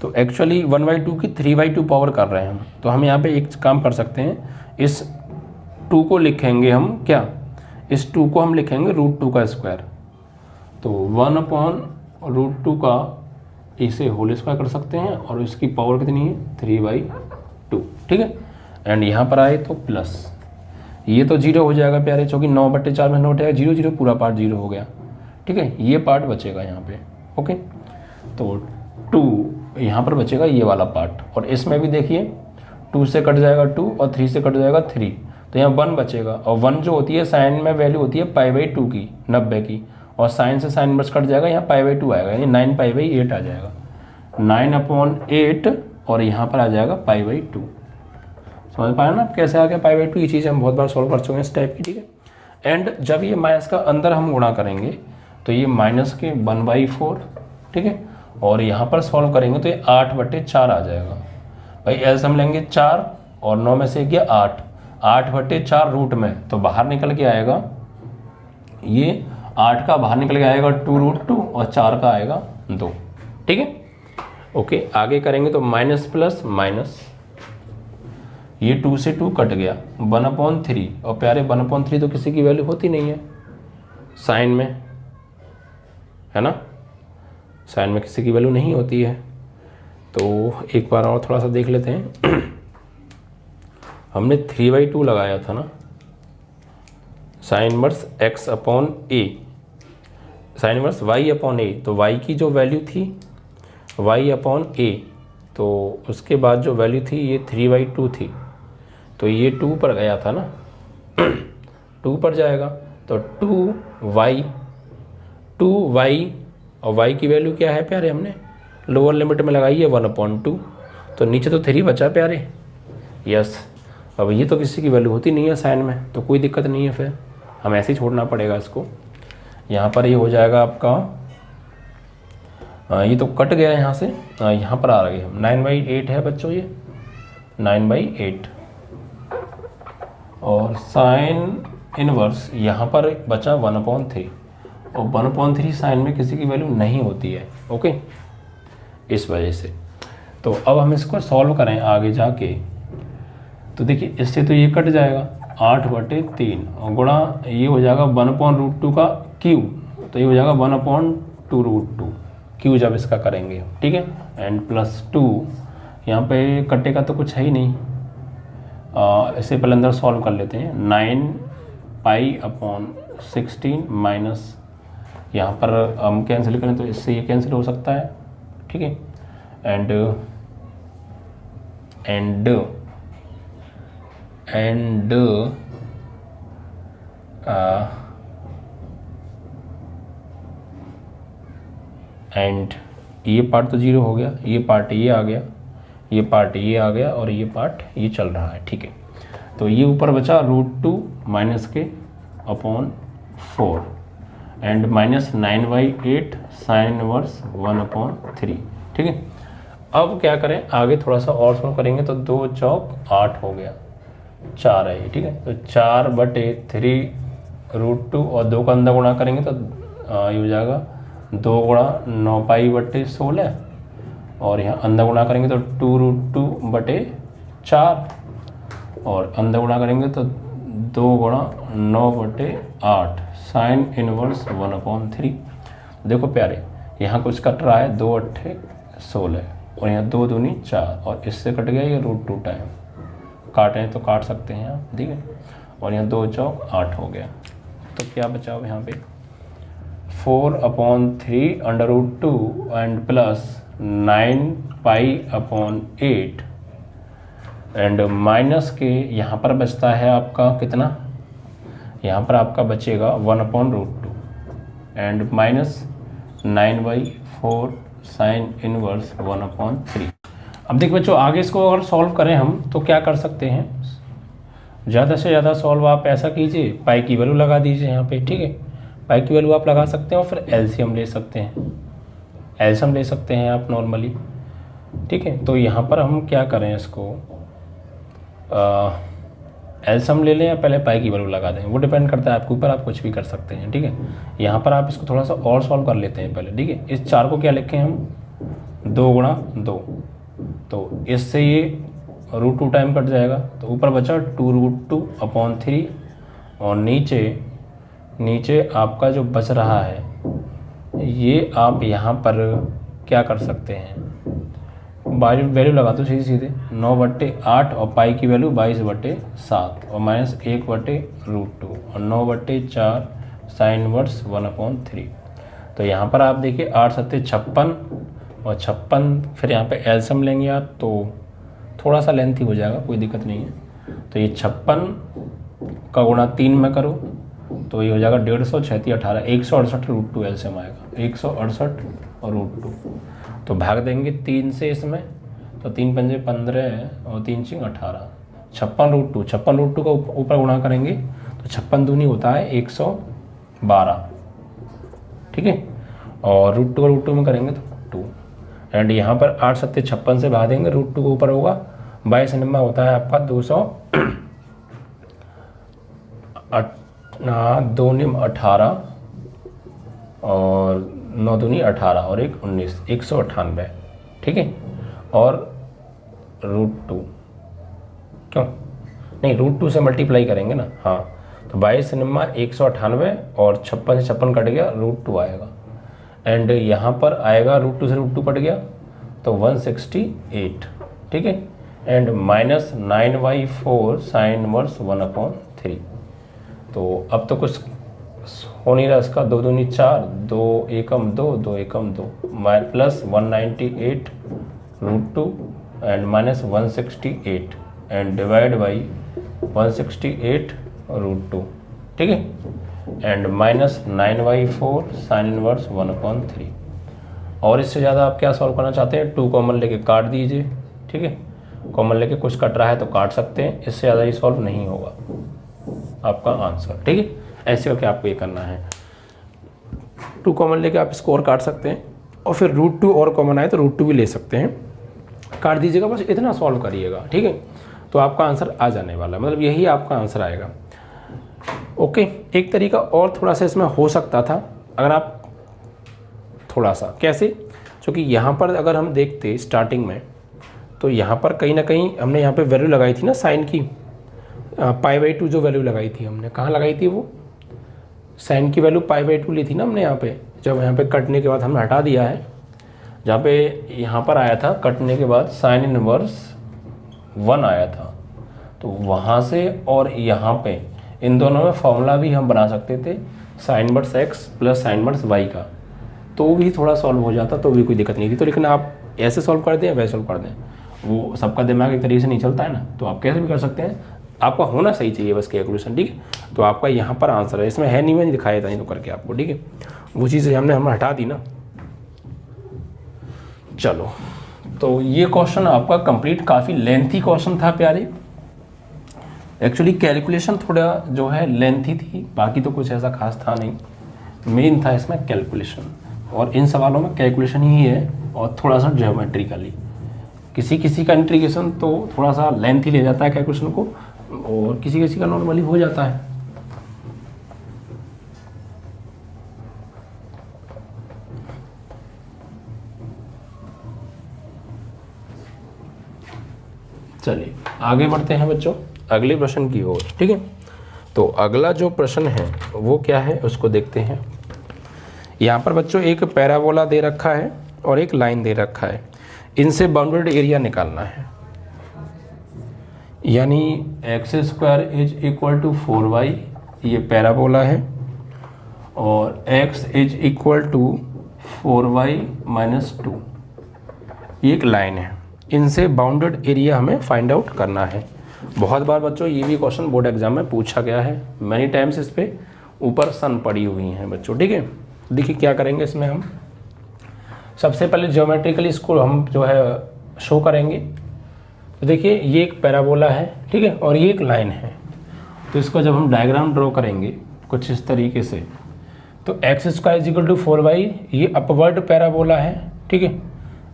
तो एक्चुअली 1/2 की 3/2 पावर कर रहे हैं हम। तो हम यहाँ पे एक काम कर सकते हैं, इस 2 को लिखेंगे हम क्या, इस 2 को हम लिखेंगे √2 का स्क्वायर, तो 1/√2 का इसे होल स्क्वायर कर सकते हैं और इसकी पावर कितनी है 3/2। ठीक है, एंड यहाँ पर आए तो प्लस, ये तो 0 हो जाएगा प्यारे, क्योंकि 9/4 में नोट है 0 0, पूरा पार्ट 0 हो गया। ठीक है, ये पार्ट बचेगा यहाँ पे। ओके, तो 2 यहाँ पर बचेगा ये वाला पार्ट, और इसमें भी देखिए 2 से कट जाएगा 2 और 3 से कट जाएगा 3, तो यहाँ 1 बचेगा, और 1 जो होती है साइन में वैल्यू होती है π/2 की, 90 की, और साइन से साइन बस कट जाएगा, यहाँ π/2 आएगा, यानी 9π/8 आ जाएगा, 9/8 और यहाँ पर आ जाएगा π/2। समझ पाया ना आप कैसे आ गया π/2, ये चीज़ हम बहुत बार सॉल्व कर चुके हैं इस टाइप की। ठीक है, एंड जब ये माइनस का अंदर हम गुणा करेंगे तो ये माइनस के 1/4। ठीक है, और यहाँ पर सॉल्व करेंगे तो ये 8/4 आ जाएगा। भाई ऐसे हम लेंगे 4 और 9 में से गया 8, 8/4 रूट में, तो बाहर निकल के आएगा ये 8 का बाहर निकल के आएगा 2√2 और 4 का आएगा 2। ठीक है, ओके, आगे करेंगे तो माइनस प्लस माइनस, ये 2 से 2 कट गया, 1/3, और प्यारे 1/3 तो किसी की वैल्यू होती नहीं है साइन में, है ना, साइन में किसी की वैल्यू नहीं होती है। तो एक बार और थोड़ा सा देख लेते हैं हमने 3/2 लगाया था ना, sign inverse x/a, sine inverse y/a, तो y की जो वैल्यू थी y/a, तो उसके बाद जो वैल्यू थी ये 3/2 थी, तो ये 2 पर गया था ना 2 पर जाएगा, तो 2y और y की वैल्यू क्या है प्यारे, हमने लोअर लिमिट में लगाई है 1/2, तो नीचे तो 3 बचा प्यारे, यस। अब ये तो किसी की वैल्यू होती नहीं है साइन में, तो कोई दिक्कत नहीं है, फिर हम ऐसे ही छोड़ना पड़ेगा इसको। यहाँ पर ये हो जाएगा आपका, ये तो कट गया यहाँ से, यहाँ पर आ रही है 9/8 है बच्चों ये, 9/8 और साइन इनवर्स यहाँ पर बचा 1/3 और 1/3 साइन में किसी की वैल्यू नहीं होती है। ओके, इस वजह से तो अब हम इसको सॉल्व करें आगे जाके, तो देखिए इससे तो ये कट जाएगा 8/3 और गुणा ये हो जाएगा 1/√2 का क्यू, तो ये हो जाएगा 1/2√2 क्यू जब इसका करेंगे, ठीक है। एंड +2 यहाँ पे कटेगा तो कुछ है ही नहीं, इससे पहले अंदर सॉल्व कर लेते हैं। 9π/16 माइनस यहाँ पर हम कैंसिल करें तो इससे ये कैंसिल हो सकता है, ठीक है। एंड ये पार्ट तो 0 हो गया, ये पार्ट ये आ गया, ये पार्ट ये आ गया और ये पार्ट ये चल रहा है, ठीक है। तो ये ऊपर बचा √2 माइनस के अपॉन 4 एंड -9/8 साइन इनवर्स 1/3, ठीक है। अब क्या करें आगे थोड़ा सा और सॉल्व करेंगे तो 2 चौक 8 हो गया, 4 है, ठीक है। तो 4/3 √2 और 2 का अंदर गुणा करेंगे तो ये हो जाएगा 2 गुणा 9π/16 और यहाँ अंदर गुणा करेंगे तो 2√2/4 और अंदर गुणा करेंगे तो 2 गुणा 9/8 साइन इनवर्स 1/3। देखो प्यारे, यहाँ कुछ कट रहा है, 2 8 16 और यहाँ 2 दूनी 4 और इससे कट गया ये √2 टाइम, काटें तो काट सकते हैं आप, ठीक है। और यहाँ 2 चौक 8 हो गया, तो क्या बचा अब यहाँ पे 4/3 √2 एंड प्लस 9π/8 एंड माइनस के यहाँ पर बचता है आपका कितना, यहाँ पर आपका बचेगा 1/√2 एंड माइनस 9/4 साइन इनवर्स 1/3। अब देखिए बच्चों आगे इसको अगर सॉल्व करें हम तो क्या कर सकते हैं, ज़्यादा से ज़्यादा सॉल्व आप ऐसा कीजिए, पाई की वैल्यू लगा दीजिए यहाँ पे, ठीक है। पाई की वैल्यू आप लगा सकते हैं और फिर एलसीएम ले सकते हैं, एलसीएम ले सकते हैं आप नॉर्मली, ठीक है। तो यहाँ पर हम क्या करें, इसको एलसीएम ले लें या पहले पाई की वैल्यू लगा दें, वो डिपेंड करता है आपके ऊपर, आप कुछ भी कर सकते हैं, ठीक है। यहाँ पर आप इसको थोड़ा सा और सॉल्व कर लेते हैं पहले, ठीक है। इस 4 को क्या लिखें हम 2 गुणा 2, तो इससे ये √2 टाइम कट जाएगा, तो ऊपर बचा 2√2/3 और नीचे आपका जो बच रहा है ये आप यहाँ पर क्या कर सकते हैं, वैल्यू लगा दो सीधे 9/8 और पाई की वैल्यू 22/7 और -1/√2 और 9/4 साइन इनवर्स 1/3। तो यहाँ पर आप देखिए 8 7 56 और 56, फिर यहाँ पे एलसीएम लेंगे आप तो थोड़ा सा लेंथी हो जाएगा, कोई दिक्कत नहीं है। तो ये 56 का गुणा 3 में करो तो ये हो जाएगा 150 6 18 168 √2 एलसीएम आएगा, 168 और √2। तो भाग देंगे 3 से इसमें, तो 3 पंजे 15 और 3 चिंग 18, 56 √2 का ऊपर गुणा करेंगे तो 56 दूनी होता है 112, ठीक है। और √2 का √2 में करेंगे तो 2 एंड यहाँ पर 8 7 56 से भाग देंगे, √2 के ऊपर होगा 22 निम्मा होता है आपका 2 निम 18 और 9 दूनी 18 और 1 19 198, ठीक है। और √2 क्यों नहीं, √2 से मल्टीप्लाई करेंगे ना, हाँ। तो 22 निम्मा 198 और 56 से 56 कट गया, √2 आएगा एंड यहाँ पर आएगा √2 से √2 कट गया तो 168, ठीक है। And minus 9/4 sine inverse 1/3। तो अब तो कुछ हो नहीं रहा इसका, 2 दूनी 4 2 एकम 2 2 एकम 2 plus 198 √2 and minus 168 and divide by 168 √2, ठीक है। And minus 9/4 sine inverse 1/3। और इससे ज़्यादा आप क्या सॉल्व करना चाहते हैं, 2 कॉमन लेके काट दीजिए, ठीक है। कॉमन लेके कुछ कट रहा है तो काट सकते हैं, इससे ज़्यादा ये सॉल्व नहीं होगा आपका आंसर, ठीक है। ऐसे करके आपको ये करना है, 2 कॉमन लेके आप इसको और काट सकते हैं और फिर √2 और कॉमन आए तो √2 भी ले सकते हैं, काट दीजिएगा, बस इतना सॉल्व करिएगा, ठीक है। तो आपका आंसर आ जाने वाला है, मतलब यही आपका आंसर आएगा। ओके, एक तरीका और थोड़ा सा इसमें हो सकता था, अगर आप थोड़ा सा कैसे, क्योंकि यहाँ पर अगर हम देखते स्टार्टिंग में, तो यहाँ पर कहीं ना कहीं हमने यहाँ पे वैल्यू लगाई थी ना साइन की, π/2 जो वैल्यू लगाई थी हमने, कहाँ लगाई थी वो, साइन की वैल्यू π/2 ली थी ना हमने यहाँ पे, जब यहाँ पे कटने के बाद हमने हटा दिया है, जहाँ पे यहाँ पर आया था कटने के बाद साइन इनवर्स 1 आया था, तो वहाँ से और यहाँ पे इन दोनों में फॉर्मूला भी हम बना सकते थे sine inverse x plus sine inverse y का, तो भी थोड़ा सॉल्व हो जाता, तो भी कोई दिक्कत नहीं थी। तो लेकिन आप ऐसे सॉल्व कर दें या वैसे सॉल्व कर दें, वो सबका दिमाग एक तरीके से नहीं चलता है ना, तो आप कैसे भी कर सकते हैं, आपका होना सही चाहिए बस कैलकुलेशन, ठीक है। तो आपका यहाँ पर आंसर है, इसमें है नहीं, मैंने दिखाया था तो करके आपको, ठीक है। वो चीज़ें हमने हटा दी ना। चलो, तो ये क्वेश्चन आपका कंप्लीट, काफ़ी लेंथी क्वेश्चन था प्यारे। एक्चुअली कैलकुलेशन थोड़ा जो है लेंथी थी, बाकी तो कुछ ऐसा खास था नहीं, मेन था इसमें कैलकुलेशन, और इन सवालों में कैलकुलेशन ही है और थोड़ा सा ज्योमेट्रिकली, किसी का इंटीग्रेशन तो थोड़ा सा लेंथी ले जाता है कैलकुलेशन को, और किसी का नॉर्मली हो जाता है। चलिए आगे बढ़ते हैं बच्चों अगले प्रश्न की ओर, ठीक है। तो अगला जो प्रश्न है वो क्या है उसको देखते हैं। यहाँ पर बच्चों एक पैराबोला दे रखा है और एक लाइन दे रखा है, इनसे बाउंडेड एरिया निकालना है, यानी x² is equal to 4y, ये पैराबोला है, और x is equal to 4y minus 2, ये एक लाइन है। इनसे बाउंडेड एरिया हमें फाइंड आउट करना है। बहुत बार बच्चों ये भी क्वेश्चन बोर्ड एग्जाम में पूछा गया है, मैनी टाइम्स इस पे ऊपर सन पड़ी हुई हैं बच्चों, ठीक है। देखिए क्या करेंगे इसमें, हम सबसे पहले ज्योमेट्रिकली इसको हम जो है शो करेंगे। तो देखिए ये एक पैराबोला है, ठीक है, और ये एक लाइन है, तो इसको जब हम डायग्राम ड्रॉ करेंगे कुछ इस तरीके से, तो x² is equal to 4y, ये अपवर्ड पैराबोला है, ठीक है,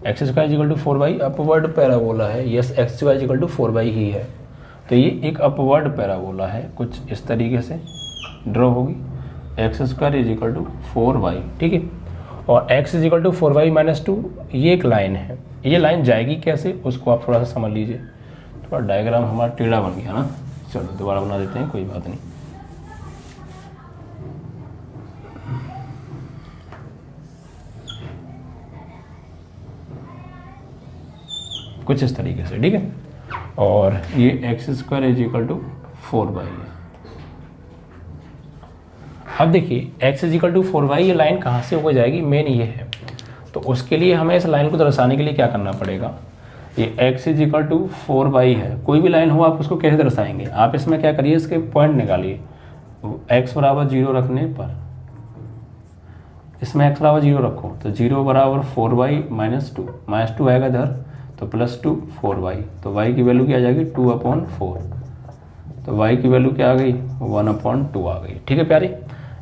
x² is equal to 4y upward parabola है, yes x² is equal to 4y ही है, तो ये एक अपवर्ड पैराबोला है, कुछ इस तरीके से ड्रॉ होगी, x² is equal to 4y, ठीक है, और x is equal to 4y minus 2, ये एक लाइन है। ये लाइन जाएगी कैसे उसको आप थोड़ा सा समझ लीजिए, थोड़ा डायग्राम हमारा टेढ़ा बन गया ना, चलो दोबारा बना देते हैं, कोई बात नहीं। कुछ इस तरीके से, ठीक है, और ये x² is equal to 4y है। अब देखिए x is equal to 4y, ये लाइन कहाँ से होकर जाएगी, मेन ये है, तो उसके लिए हमें इस लाइन को दर्शाने के लिए क्या करना पड़ेगा, ये x is equal to 4y है, कोई भी लाइन हो आप उसको कैसे दर्शाएंगे, आप इसमें क्या करिए, इसके पॉइंट निकालिए, x बराबर 0 रखने पर, इसमें x बराबर 0 रखो, तो 0 बराबर 4y माइनस 2 आएगा इधर, तो प्लस 2 4y, तो y की वैल्यू क्या आ जाएगी 2/4, तो y की वैल्यू क्या आ गई 1/2 आ गई, ठीक है प्यारे।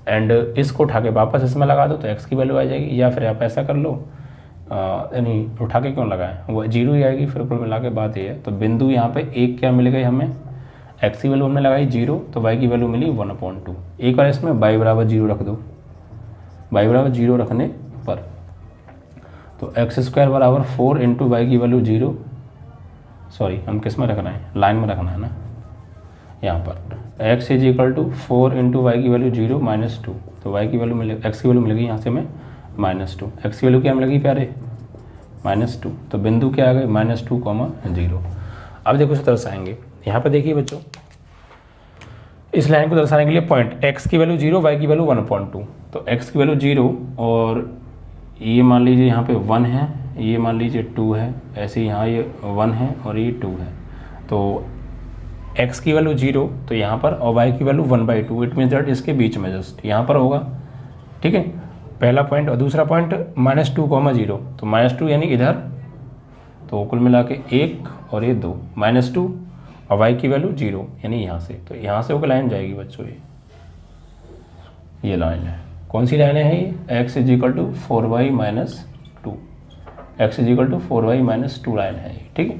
एंड इसको उठा के वापस इसमें लगा दो तो x की वैल्यू आ जाएगी, या फिर आप ऐसा कर लो, यानी उठा के क्यों लगाएं, वो 0 ही आएगी, फिर कुल मिला के बात ये है। तो बिंदु यहाँ पे एक क्या मिल गई हमें, x की वैल्यू हमने लगाई 0, तो y की वैल्यू मिली 1/2। एक बार इसमें y बराबर 0 रख दो, y बराबर 0 रखने पर, तो x² बराबर 4 इंटू वाई की वैल्यू 0, सॉरी हम किस में रखना है, लाइन में रखना है ना, यहाँ पर x is equal to 4 into y की वैल्यू 0 माइनस 2, तो y की वैल्यू मिले, x की वैल्यू मिलेगी यहाँ से हमें -2, x की वैल्यू क्या मिलेगी प्यारे -2, तो बिंदु क्या आ गए -2, 0। अब देखो इसे दर्शाएंगे, यहाँ पर देखिए बच्चों, इस लाइन को दर्शाने के लिए पॉइंट x की वैल्यू 0, y की वैल्यू 1/2, तो x की वैल्यू 0 और ये मान लीजिए यहाँ पे 1 है, ये मान लीजिए 2 है, ऐसे यहाँ ये 1 है और ये 2 है, तो x की वैल्यू 0 तो यहाँ पर, और y की वैल्यू 1/2, इट मीन्स दैट इसके बीच में जस्ट यहाँ पर होगा, ठीक है, पहला पॉइंट। और दूसरा पॉइंट -2, 0, तो -2 यानी इधर, तो कुल मिला के 1 और ये 2, -2 और y की वैल्यू 0 यानी यहाँ से, तो यहाँ से होकर लाइन जाएगी बच्चों, ये लाइन है, कौन सी लाइन है ये, x is equal to 4y minus 2, x is equal to 4y minus 2 line है, ठीक है।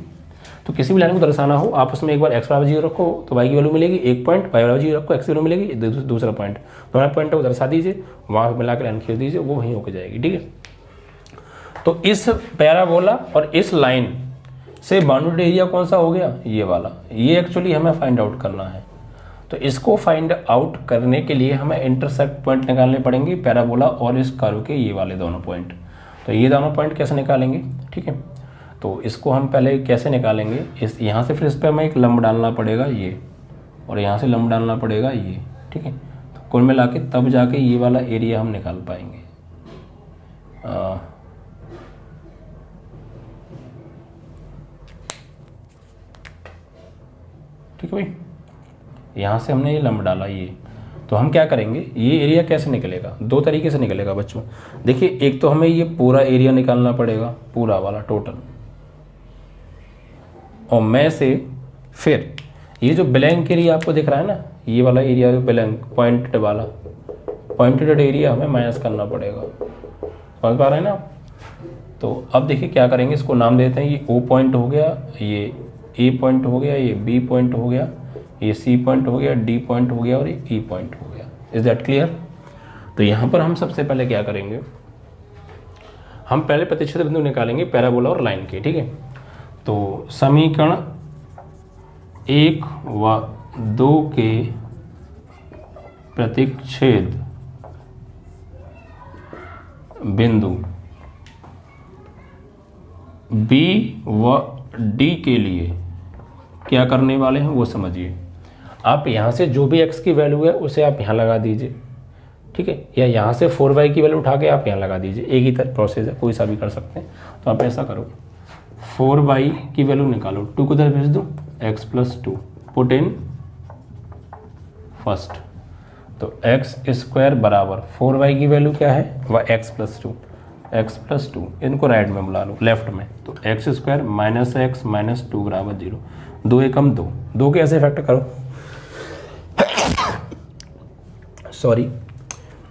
तो किसी भी लाइन को दर्शाना हो आप उसमें एक बार x बराबर 0 रखो तो y की वैल्यू मिलेगी 1 पॉइंट, y बराबर 0 रखो x की वैल्यू मिलेगी दूसरा पॉइंट, दोनों पॉइंट को दर्शा दीजिए, वहाँ मिला कर लाइन खींच दीजिए, वो वहीं होकर जाएगी, ठीक है। तो इस पैराबोला और इस लाइन से बाउंडेड एरिया कौन सा हो गया, ये वाला, ये एक्चुअली हमें फाइंड आउट करना है। तो इसको फाइंड आउट करने के लिए हमें इंटरसेक्ट पॉइंट निकालने पड़ेंगे पैराबोला और इस कर्व के ये वाले दोनों पॉइंट। तो ये दोनों पॉइंट कैसे निकालेंगे, ठीक है। तो इसको हम पहले कैसे निकालेंगे, इस यहाँ से फिर इस पर हमें एक लंब डालना पड़ेगा ये, और यहाँ से लंब डालना पड़ेगा ये, ठीक है। तो कुल मिला के तब जाके ये वाला एरिया हम निकाल पाएंगे। ठीक है भाई, यहाँ से हमने ये लंब डाला ये, तो हम क्या करेंगे, ये एरिया कैसे निकलेगा, दो तरीके से निकलेगा बच्चों। देखिए एक तो हमें ये पूरा एरिया निकालना पड़ेगा, पूरा वाला टोटल, और मैं से फिर ये जो ब्लैंक एरिया आपको दिख रहा है ना, ये वाला एरिया जो ब्लैंक पॉइंटेड वाला, पॉइंटेड एरिया हमें माइनस करना पड़ेगा, समझ पा रहे हैं ना आप। तो अब देखिए क्या करेंगे, इसको नाम देते हैं, ये O पॉइंट हो गया, ये A पॉइंट हो गया, ये B पॉइंट हो गया, ये C पॉइंट हो गया, D पॉइंट हो गया और ये E पॉइंट हो गया। Is that clear. तो यहाँ पर हम सबसे पहले क्या करेंगे, हम पहले प्रतिच्छेद बिंदु निकालेंगे पैराबोला और लाइन के, ठीक है। तो समीकरण 1 व 2 के प्रतिच्छेद बिंदु B व D के लिए क्या करने वाले हैं वो समझिए। आप यहाँ से जो भी x की वैल्यू है उसे आप यहाँ लगा दीजिए, ठीक है, या यहाँ से 4y की वैल्यू उठा के आप यहाँ लगा दीजिए, एक ही तरह प्रोसेस है, कोई सा भी कर सकते हैं। तो आप ऐसा करो, 4y की वैल्यू निकालो, 2 को इधर भेज दो, x plus 2 put in first. तो x स्क्वायर बराबर 4y की वैल्यू क्या है, वह x प्लस 2, इनको राइट में बुला लो, लेफ्ट में। तो x square minus x minus 2 बराबर 0, 2 एकम 2, 2 के ऐसे फैक्टर करो, सॉरी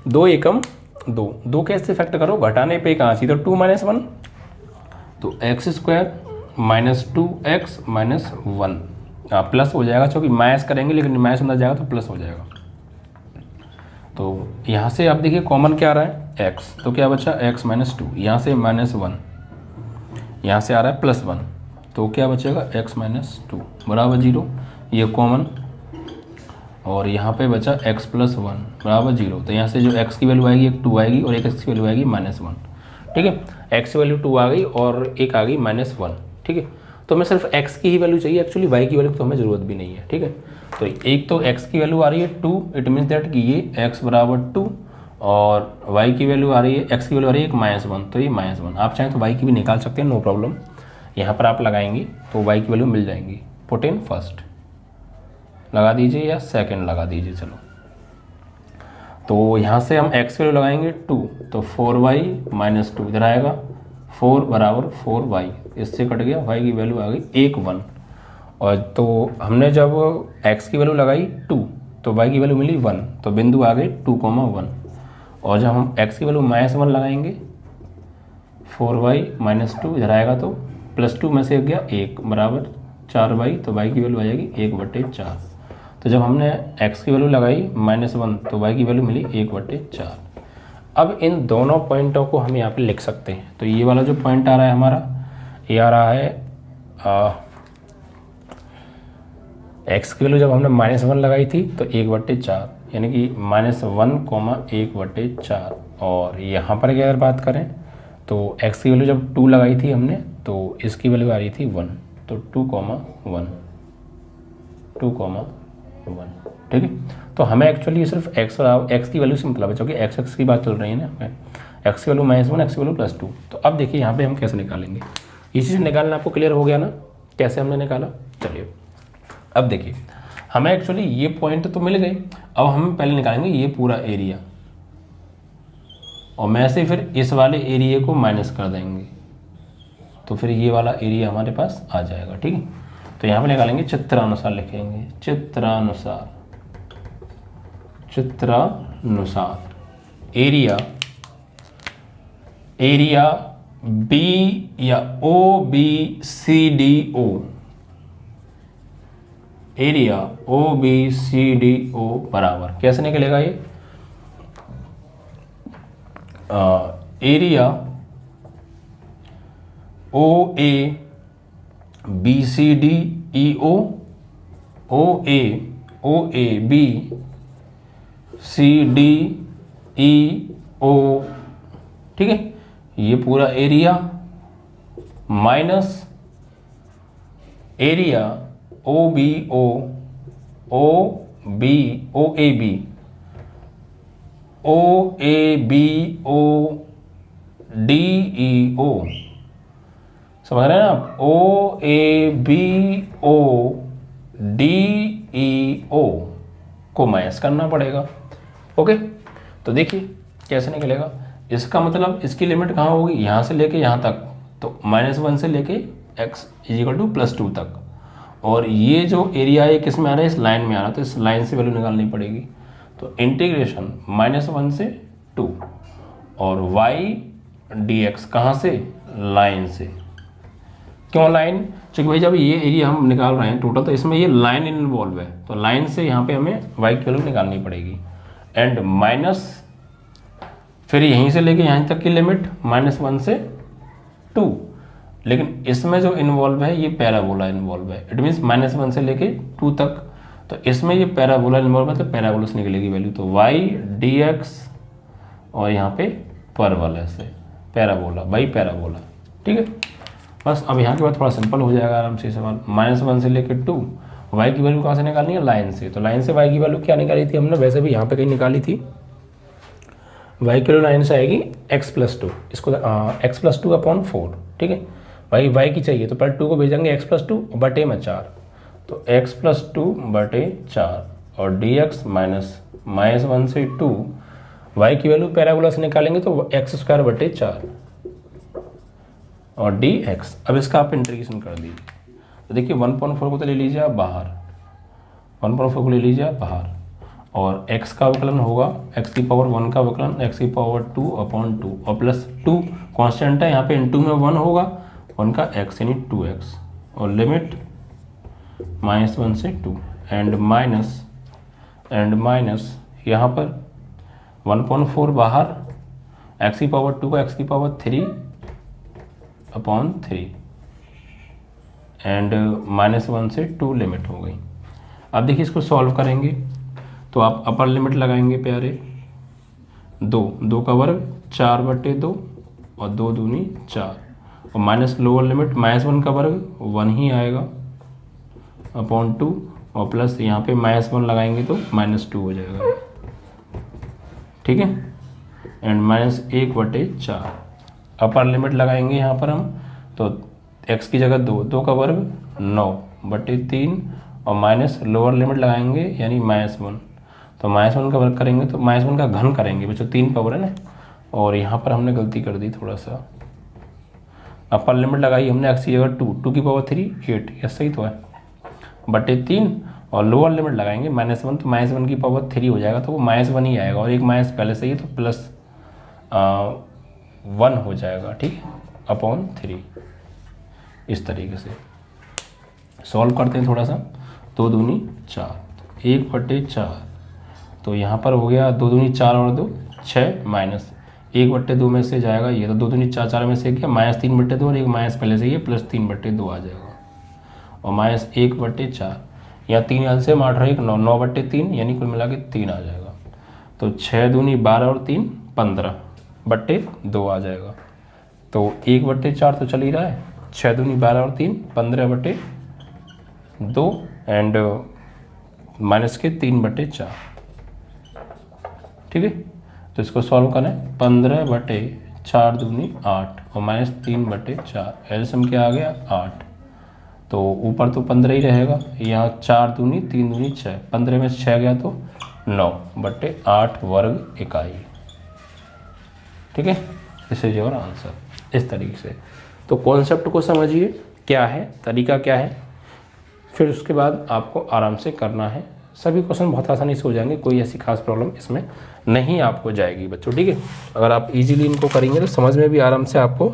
2 एकम 2, 2 के ऐसे फैक्टर करो, घटाने पे कहाँ सी, तो 2 माइनस 1, तो x square minus 2x minus 1 plus हो जाएगा, क्योंकि माइनस करेंगे लेकिन माइनस अंदर जाएगा तो प्लस हो जाएगा। तो यहाँ से आप देखिए कॉमन क्या आ रहा है x, तो क्या बचा x माइनस 2, यहाँ से माइनस 1, यहाँ से आ रहा है प्लस 1, तो क्या बचेगा x माइनस 2 बराबर 0, ये कॉमन, और यहाँ पे बचा x प्लस 1 बराबर 0। तो यहाँ से जो x की वैल्यू आएगी एक 2 आएगी और एक x की वैल्यू आएगी माइनस 1, ठीक है। x की वैल्यू 2 आ गई और एक आ गई माइनस 1, ठीक है। तो हमें सिर्फ x की ही वैल्यू चाहिए, एक्चुअली y की वैल्यू तो हमें ज़रूरत भी नहीं है, ठीक है। तो एक तो x की वैल्यू आ रही है 2, इट मीन्स दैट कि ये x बराबर 2, और y की वैल्यू आ रही है, x की वैल्यू आ रही है एक माइनस 1, तो ये माइनस 1। आप चाहें तो y की भी निकाल सकते हैं, नो प्रॉब्लम। यहाँ पर आप लगाएंगे तो y की वैल्यू मिल जाएंगी, पुट इन फर्स्ट लगा दीजिए या सेकंड लगा दीजिए, चलो। तो यहाँ से हम x की वैल्यू लगाएंगे 2, तो 4y माइनस 2 इधर आएगा, 4 बराबर 4y, इससे कट गया, y की वैल्यू आ गई 1 और तो हमने जब x की वैल्यू लगाई 2 तो y की वैल्यू मिली 1, तो बिंदु आ गए 2,1। और जब हम x की वैल्यू माइनस 1 लगाएंगे, 4y माइनस 2 इधर आएगा, तो प्लस 2 में से गया 1 बराबर 4y, तो y की वैल्यू आ जाएगी 1/4। तो जब हमने x की वैल्यू लगाई माइनस 1 तो y की वैल्यू मिली 1/4। अब इन दोनों पॉइंटों को हम यहाँ पे लिख सकते हैं। तो ये वाला जो पॉइंट आ रहा है हमारा, ये आ रहा है x की वैल्यू जब हमने माइनस 1 लगाई थी तो 1/4, यानी कि माइनस 1,1/4। और यहाँ पर अगर बात करें तो x की वैल्यू जब 2 लगाई थी हमने तो इसकी वैल्यू आ रही थी 1, तो 2,1, ठीक है। तो हमें एक्चुअली सिर्फ x की वैल्यू से मतलब है, क्योंकि x की बात चल रही है ना, हमें x की वैल्यू माइनस 1, x की वैल्यू प्लस 2। तो अब देखिए यहाँ पे हम कैसे निकालेंगे, ये चीज़ निकालना आपको क्लियर हो गया ना, कैसे हमने निकाला। चलिए अब देखिए, हमें एक्चुअली ये पॉइंट तो मिल गए, अब हम पहले निकालेंगे ये पूरा एरिया, और मैं से फिर इस वाले एरिया को माइनस कर देंगे, तो फिर ये वाला एरिया हमारे पास आ जाएगा, ठीक है। तो यहाँ पे निकालेंगे चित्रानुसार, लिखेंगे चित्रानुसार एरिया बी या O B C D O, area O B C D O बराबर कैसे निकलेगा ये, area O A B C D E O, O A B C D E O, ठीक है, ये पूरा area minus area O B O A B O D E O, समझ रहे हैं ना आप, ओ A B O D E ओ को माइनस करना पड़ेगा। ओके, तो देखिए कैसे निकलेगा, इसका मतलब इसकी लिमिट कहाँ होगी, यहाँ से लेके यहाँ तक, तो -1 से लेके x = +2 तक, और ये जो एरिया है किस में आ रहा है, इस लाइन में आ रहा है, तो इस लाइन से वैल्यू निकालनी पड़ेगी। तो इंटीग्रेशन -1 से 2 और y dx कहाँ से, लाइन से। क्यों लाइन, क्योंकि भाई जब ये एरिया हम निकाल रहे हैं टोटल, तो इसमें ये लाइन इन्वॉल्व है, तो लाइन से यहाँ पे हमें y की वैल्यू निकालनी पड़ेगी। एंड माइनस फिर यहीं से लेके यहीं तक की लिमिट -1 से 2, लेकिन इसमें जो इन्वॉल्व है ये पैराबोला इन्वॉल्व है, इट मीन्स -1 से लेके 2 तक, तो इसमें ये पैराबोला इन्वॉल्व है, तो पैराबोला से निकलेगी वैल्यू, तो y dx और यहाँ पे परवल ऐसे पैराबोला बाई पैराबोला, ठीक है। बस अब यहाँ के बाद थोड़ा सिंपल हो जाएगा आराम से सवाल। -1 से लेकर 2, y की वैल्यू कहाँ से निकालनी है, लाइन से, तो लाइन से y की वैल्यू क्या निकाली थी हमने, वैसे भी यहाँ पे कहीं निकाली थी, y की वैल्यू लाइन से आएगी x+2, इसको x+2/4, ठीक है। भाई y की चाहिए तो पहले 2 को भेजेंगे x+2 बटे में 4, तो x+2/4 और dx -1 से 2, y की वैल्यू पैराबोला से निकालेंगे तो x²/4 और dx। अब इसका आप इंटीग्रेशन कर दीजिए, तो देखिए 1.4 को तो ले लीजिए आप बाहर, 1.4 को ले लीजिए आप बाहर, और x का विकलन होगा x⁻1 का विकलन x⁻2/2 और +2 कांस्टेंट है, यहाँ पे इनटू में 1 होगा, 1 का x यानी 2x, और लिमिट -1 से 2 एंड माइनस यहाँ पर 1.4 बाहर, x⁻2 का x⁻3/3 एंड -1 से 2 लिमिट हो गई। अब देखिए इसको सॉल्व करेंगे तो आप अपर लिमिट लगाएंगे प्यारे, 2 का वर्ग 4/2 और 2 दूनी 4, और माइनस लोअर लिमिट -1 का वर्ग 1 ही आएगा /2, और प्लस यहाँ पे -1 लगाएंगे तो -2 हो जाएगा, ठीक है, एंड -1/4। अपर लिमिट लगाएंगे यहाँ पर हम, तो x की जगह 2 का वर्ग 9/3, और माइनस लोअर लिमिट लगाएंगे यानी -1, तो -1 का वर्ग करेंगे तो -1 का घन करेंगे बच्चों, 3 पावर है ना, और यहाँ पर हमने गलती कर दी थोड़ा सा, अपर लिमिट लगाई हमने x की जगह 2 की पावर 3 8, यह सही तो है, /3, और लोअर लिमिट लगाएंगे -1, तो -1 की पावर 3 हो जाएगा, तो वो -1 ही आएगा, और एक माइनस पहले से ही है तो +1 हो जाएगा, ठीक है, /3। इस तरीके से सॉल्व करते हैं थोड़ा सा, 2 दूनी 4, 1/4, तो यहाँ पर हो गया 2 दूनी 4 और 2 6, माइनस 1/2 में से जाएगा ये, तो 2 दूनी 4, 4 में से क्या -3/2, और एक माइनस पहले से ये +3/2 आ जाएगा, और -1/4, यहाँ 3 एलसीएम से 8 और 1 9, 9/3 यानी कुल मिला के 3 आ जाएगा, तो 6 दूनी 12 और 3 15/2 आ जाएगा, तो 1/4 तो चल ही रहा है, 6 दूनी 12 और 3 15/2 एंड माइनस के 3/4, ठीक है। तो इसको सॉल्व करें, 15/4 दूनी 8 और -3/4, एलसीएम क्या आ गया 8, तो ऊपर तो 15 ही रहेगा, यहाँ 4 दूनी 3 दूनी 6, 15 में 6 गया तो 9/8 वर्ग इकाई, ठीक है। दिस इज योर आंसर, इस तरीके से। तो कॉन्सेप्ट को समझिए क्या है, तरीका क्या है, फिर उसके बाद आपको आराम से करना है, सभी क्वेश्चन बहुत आसानी से हो जाएंगे, कोई ऐसी खास प्रॉब्लम इसमें नहीं आपको जाएगी बच्चों, ठीक है। अगर आप इजीली इनको करेंगे तो समझ में भी आराम से आपको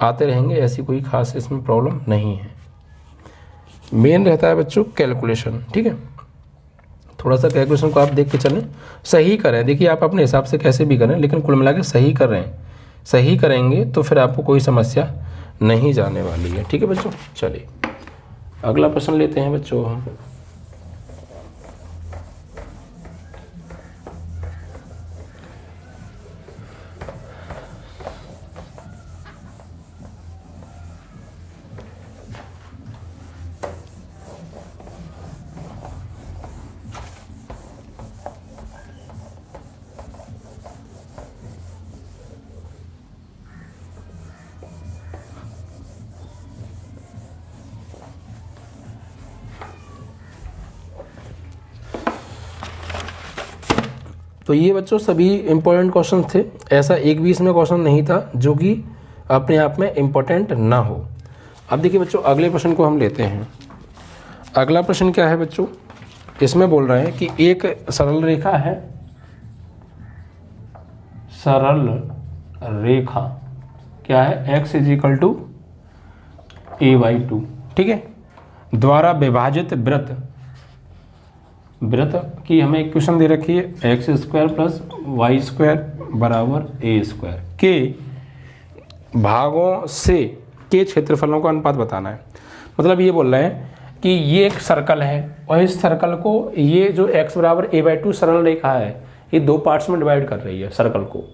आते रहेंगे, ऐसी कोई खास इसमें प्रॉब्लम नहीं है। मेन रहता है बच्चों कैलकुलेशन, ठीक है। थोड़ा सा कैलकुलेशन को आप देख के चलें, सही करें। देखिए आप अपने हिसाब से कैसे भी करें, लेकिन कुल मिला के सही कर रहे हैं। सही करेंगे तो फिर आपको कोई समस्या नहीं जाने वाली है, ठीक है बच्चों। चलिए अगला प्रश्न लेते हैं बच्चों हम। तो ये बच्चों सभी इम्पोर्टेंट क्वेश्चन थे। ऐसा एक भी इसमें क्वेश्चन नहीं था जो कि अपने आप में इम्पोर्टेंट ना हो। अब देखिए बच्चों अगले प्रश्न को हम लेते हैं। अगला प्रश्न क्या है बच्चों, इसमें बोल रहे हैं कि एक सरल रेखा है, सरल रेखा क्या है, x = a/2, ठीक है, द्वारा विभाजित वृत्त की हमें इक्वेशन दे रखी है x² + y² = a² के भागों से के क्षेत्रफलों का अनुपात बताना है। मतलब ये बोल रहे हैं कि ये एक सर्कल है और इस सर्कल को, ये जो x = a/2 सरल रेखा है, ये दो पार्ट्स में डिवाइड कर रही है सर्कल को।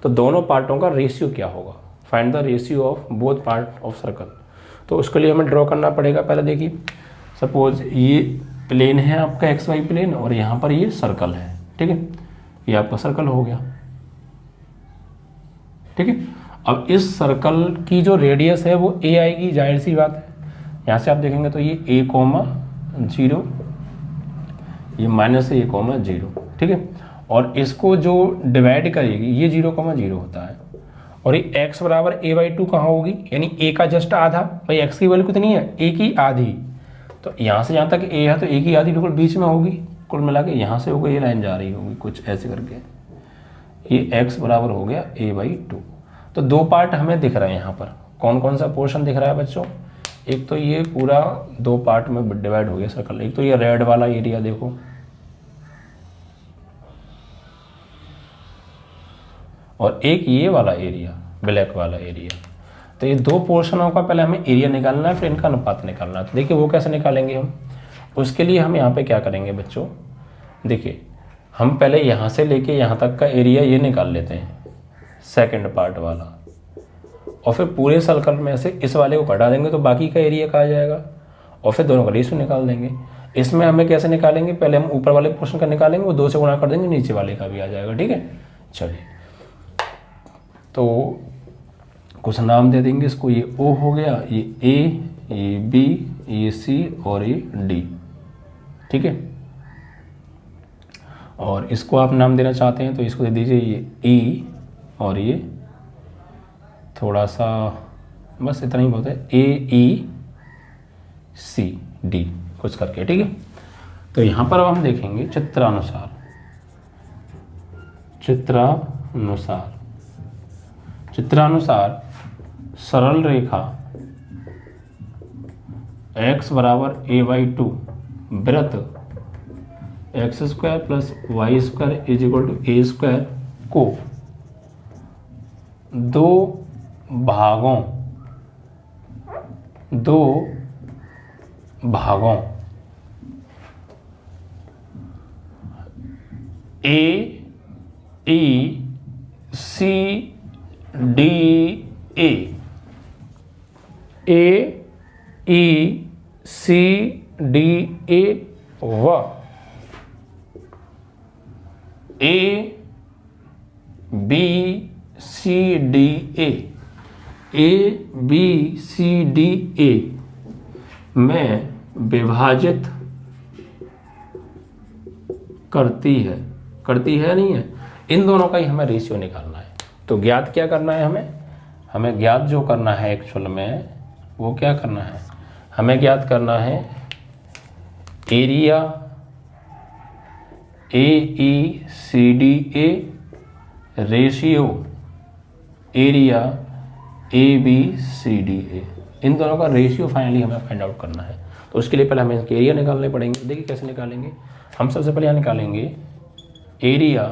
तो दोनों पार्टों का रेशियो क्या होगा, find the ratio of both part of circle. तो उसके लिए हमें ड्रॉ करना पड़ेगा। पहले देखिए सपोज ये प्लेन है आपका XY प्लेन और यहाँ पर ये सर्कल है, ठीक है, ये आपका सर्कल हो गया, ठीक है। अब इस सर्कल की जो रेडियस है वो a आएगी, जाहिर सी बात है। यहाँ से आप देखेंगे तो ये a,0, ये -a,0, ठीक है। और इसको जो डिवाइड करेगी ये 0,0 होता है। और ये x = a/2 कहाँ होगी, यानी a का जस्ट आधा। भाई x की वैल्यू कितनी है, a की आधी। तो यहाँ से यहाँ तक a है तो a की आधी बिल्कुल बीच में होगी। कुल मिला के यहाँ से होगा, ये लाइन जा रही होगी कुछ ऐसे करके, ये x बराबर हो गया a/2। तो दो पार्ट हमें दिख रहे हैं यहाँ पर। कौन कौन सा पोर्शन दिख रहा है बच्चों, एक तो ये पूरा दो पार्ट में डिवाइड हो गया सर्कल। एक तो ये रेड वाला एरिया देखो, और एक ये वाला एरिया, ब्लैक वाला एरिया। तो ये दो पोर्शनों का पहले हमें एरिया निकालना है, फिर इनका अनुपात निकालना है। तो देखिए वो कैसे निकालेंगे हम, उसके लिए हम यहाँ पे क्या करेंगे बच्चों, देखिए हम पहले यहाँ से लेके यहाँ तक का एरिया ये निकाल लेते हैं, सेकंड पार्ट वाला, और फिर पूरे सर्कल में से इस वाले को घटा देंगे तो बाकी का एरिया कहा जाएगा, और फिर दोनों का रेशियो निकाल देंगे। इसमें हमें कैसे निकालेंगे, पहले हम ऊपर वाले पोर्शन का निकालेंगे, वो 2 से गुणा कर देंगे, नीचे वाले का भी आ जाएगा, ठीक है। चलिए तो कुछ नाम दे देंगे इसको, ये O हो गया, ये A, ये B, ये C और ये D, ठीक है। और इसको आप नाम देना चाहते हैं तो इसको दे दीजिए ये E, और ये थोड़ा सा बस इतना ही बहुत है, AECD कुछ करके, ठीक है। तो यहाँ पर अब हम देखेंगे चित्रानुसार सरल रेखा x = a/2 वृत्त x² + y² = a² को दो भागों A, E, C, D, A, E, C, D, A व A, B, C, D, A, A, B, C, D, A में विभाजित करती है नहीं है, इन दोनों का ही हमें रेशियो निकालना है। तो ज्ञात क्या करना है, हमें ज्ञात जो करना है एक्चुअल में वो क्या करना है, हमें ज्ञात करना है area AECDA ratio area ABCDA, इन दोनों का रेशियो फाइनली हमें फाइंड आउट करना है। तो उसके लिए पहले हमें इसके एरिया निकालने पड़ेंगे। देखिए कैसे निकालेंगे। हम सबसे पहले यहाँ निकालेंगे एरिया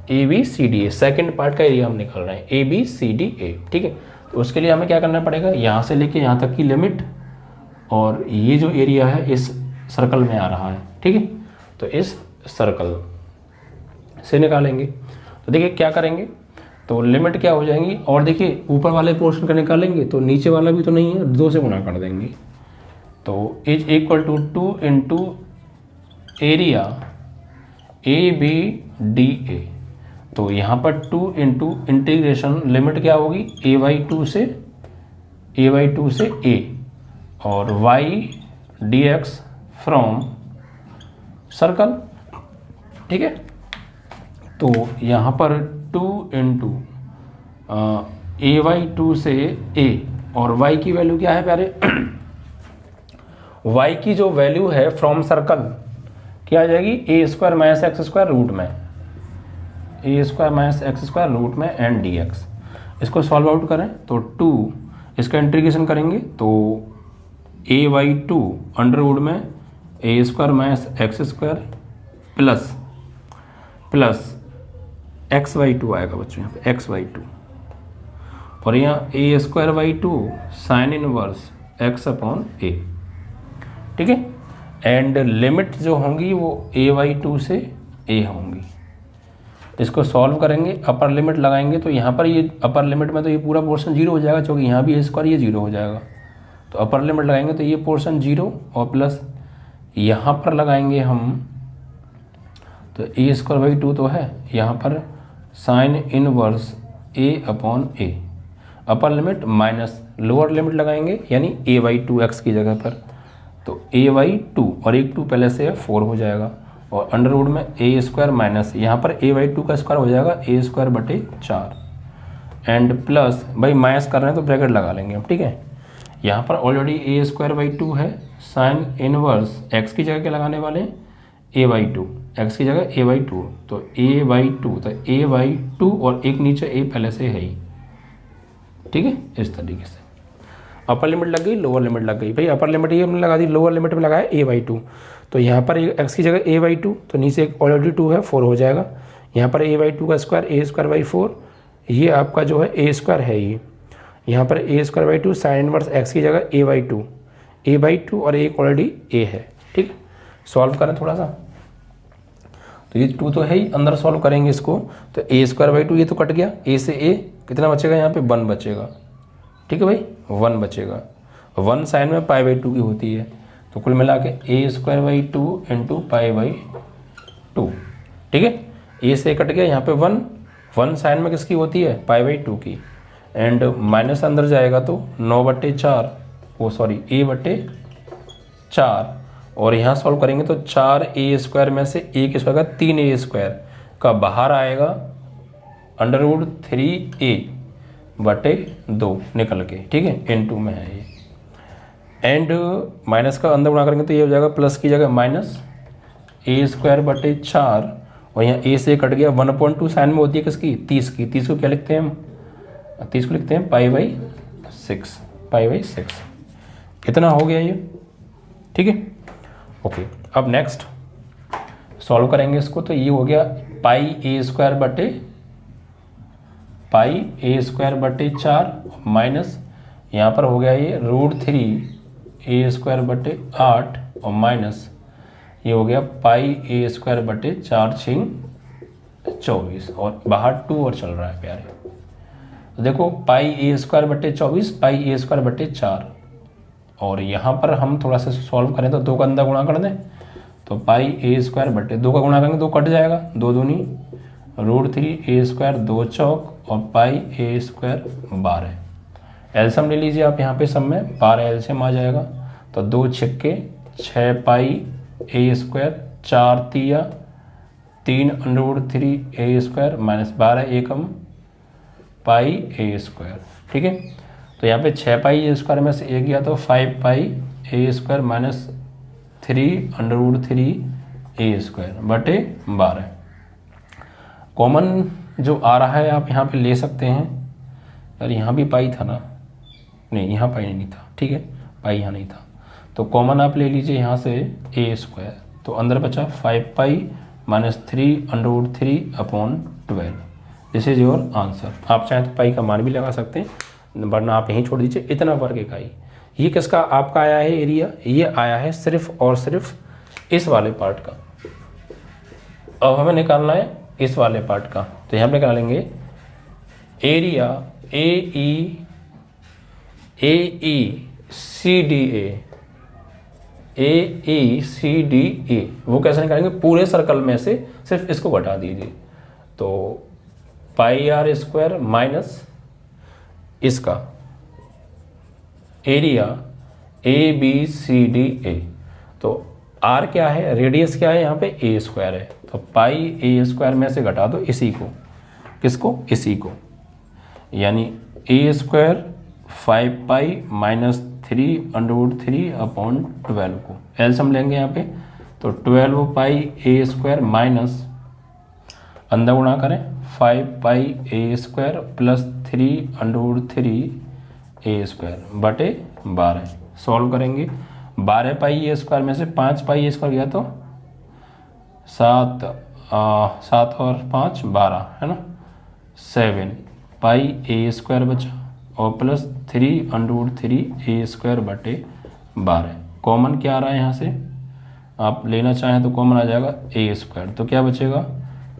ABCDA, सेकेंड पार्ट का एरिया हम निकाल रहे हैं ABCDA, ठीक है। तो उसके लिए हमें क्या करना पड़ेगा, यहाँ से लेके यहाँ तक की लिमिट, और ये जो एरिया है इस सर्कल में आ रहा है, ठीक है। तो इस सर्कल से निकालेंगे। तो देखिए क्या करेंगे, तो लिमिट क्या हो जाएंगी, और देखिए ऊपर वाले पोर्शन का निकालेंगे तो नीचे वाला भी तो नहीं है, 2 से गुणा कर देंगे। तो is equal to 2 into area ABDA। तो यहाँ पर 2 इंटू इंटीग्रेशन लिमिट क्या होगी, a/2 से a, और y dx फ्रॉम सर्कल, ठीक है। तो यहाँ पर 2 इंटू a/2 से a, और y की वैल्यू क्या है प्यारे, y की जो वैल्यू है फ्रॉम सर्कल क्या आ जाएगी, a² - x² रूट में, a² - x² रूट में एंड dx। इसको सॉल्व आउट करें तो 2, इसका इंटीग्रेशन करेंगे तो a/2 अंडर रूट में a² - x² प्लस x/2 आएगा बच्चों, यहाँ पे x/2, और यहाँ a²/2 साइन इनवर्स x/a, ठीक है। एंड लिमिट जो होंगी वो a/2 से a होंगी। इसको सॉल्व करेंगे, अपर लिमिट लगाएंगे तो यहाँ पर ये अपर लिमिट में तो ये पूरा पोर्शन 0 हो जाएगा, क्योंकि यहाँ भी a² ये 0 हो जाएगा। तो अपर लिमिट लगाएंगे तो ये पोर्शन 0, और प्लस यहाँ पर लगाएंगे हम तो a²/2 तो है, यहाँ पर sine inverse a/a, upper limit minus lower limit लगाएंगे यानी a/2 x की जगह पर, तो a/2 और 1 2 पहले से 4 हो जाएगा, और अंडर रूट में a² माइनस यहाँ पर a/2 का स्क्वायर हो जाएगा a²/4, एंड प्लस भाई माइनस कर रहे हैं तो ब्रैकेट लगा लेंगे हम, ठीक है। यहाँ पर ऑलरेडी a²/2 है, साइन इनवर्स x की जगह क्या लगाने वाले हैं, a/2, x की जगह a/2, तो a/2, तो a/2 और एक नीचे a पहले से है ही, ठीक है। इस तरीके से अपर लिमिट लग गई, लोअर लिमिट लग गई। भाई अपर लिमिट ये हमने लगा दी, लोअर लिमिट में लगाया a/2, तो यहाँ पर x की जगह a/2, तो नीचे एक ऑलरेडी 2 है 4 हो जाएगा। यहाँ पर a/2 का स्क्वायर a²/4, ये आपका जो है a² है ये, यहाँ पर a²/2 साइन इनवर्स x की जगह a/2 और एक ऑलरेडी a है, ठीक है। सॉल्व करें थोड़ा सा, तो ये 2 तो है ही, अंदर सॉल्व करेंगे इसको तो a²/2 ये तो कट गया, a से a कितना बचेगा, यहाँ पे 1 बचेगा, ठीक है भाई 1 बचेगा। 1 साइन में π/2 की होती है, तो कुल मिला के a²/2 इंटू π/2, ठीक है। a से कट गया, यहाँ पे 1 साइन में किसकी होती है, π/2 की, एंड माइनस अंदर जाएगा तो 9/4, a/4, और यहाँ सॉल्व करेंगे तो 4a² में से a² का 3a² का बाहर आएगा अंडर रूट 3a/2 निकल के, ठीक है, n2 में है ये, एंड माइनस का अंदर गुणा करेंगे तो ये हो जाएगा प्लस की जगह माइनस a²/4, और यहाँ a से कट गया, 1/2 साइन में होती है किसकी, 30 की, 30 को क्या लिखते हैं हम, 30 को लिखते हैं π/6, कितना हो गया ये, ठीक है। ओके, अब नेक्स्ट सॉल्व करेंगे इसको, तो ये हो गया πa²/4 माइनस यहाँ पर हो गया ये √3a²/8, और माइनस ये हो गया πa²/4 6 24, और बाहर 2 और चल रहा है प्यारे। तो देखो πa²/24 πa²/4, और यहाँ पर हम थोड़ा सा सॉल्व करें तो 2 का अंदर गुणा कर दें, तो πa²/2 का गुणा करेंगे 2 कट जाएगा, 2 दूनी √3a² 2 चौक, और πa² 12। एलसीएम ले लीजिए आप, यहाँ पे सब में 12 एलसीएम आ जाएगा, तो 2 छक्के 6 πa² 4 तिया 3 √3a² माइनस 12 एकम πa², ठीक है। तो यहाँ पे 6 πa² में से 1 गया तो 5 πa² माइनस 3 √3a² बटे 12। कॉमन जो आ रहा है आप यहाँ पे ले सकते हैं। यार यहाँ भी पाई था ना, नहीं यहाँ पाई नहीं था, ठीक है, पाई यहाँ नहीं था, तो कॉमन आप ले लीजिए यहाँ से ए स्क्वायर, तो अंदर बचा 5 pi minus 3√3/12। This is your answer. आप चाहें तो पाई का मान भी लगा सकते हैं, वरना आप यहीं छोड़ दीजिए, इतना वर्ग इकाई। ये किसका आपका आया है एरिया, ये आया है सिर्फ और सिर्फ इस वाले पार्ट का। अब हमें निकालना है इस वाले पार्ट का, तो यहाँ पे निकालेंगे एरिया AECDA। वो कैसे निकालेंगे, पूरे सर्कल में से सिर्फ इसको घटा दीजिए, तो पाई आर स्क्वायर माइनस इसका एरिया ABCDA। तो आर क्या है, रेडियस क्या है, यहाँ पे ए स्क्वायर है, तो पाई ए स्क्वायर में से घटा दो इसी को, किसको, इसी को, यानी ए स्क्वायर 5 पाई माइनस 3√3/12 को एलसीएम लेंगे यहाँ पे, तो 12 पाई ए स्क्वायर माइनस अंदर गुणा करें 5 पाई ए स्क्वायर प्लस 3√3 ए स्क्वायर बटे 12। सॉल्व करेंगे, 12 पाई ए स्क्वायर में से 5 पाई ए स्क्वायर गया तो 7 और 5 12 है ना, 7 पाई ए स्क्वायर बचा और प्लस 3√3 ए स्क्वायर बटे 12। कॉमन क्या आ रहा है यहाँ से, आप लेना चाहें तो कॉमन आ जाएगा ए स्क्वायर, तो क्या बचेगा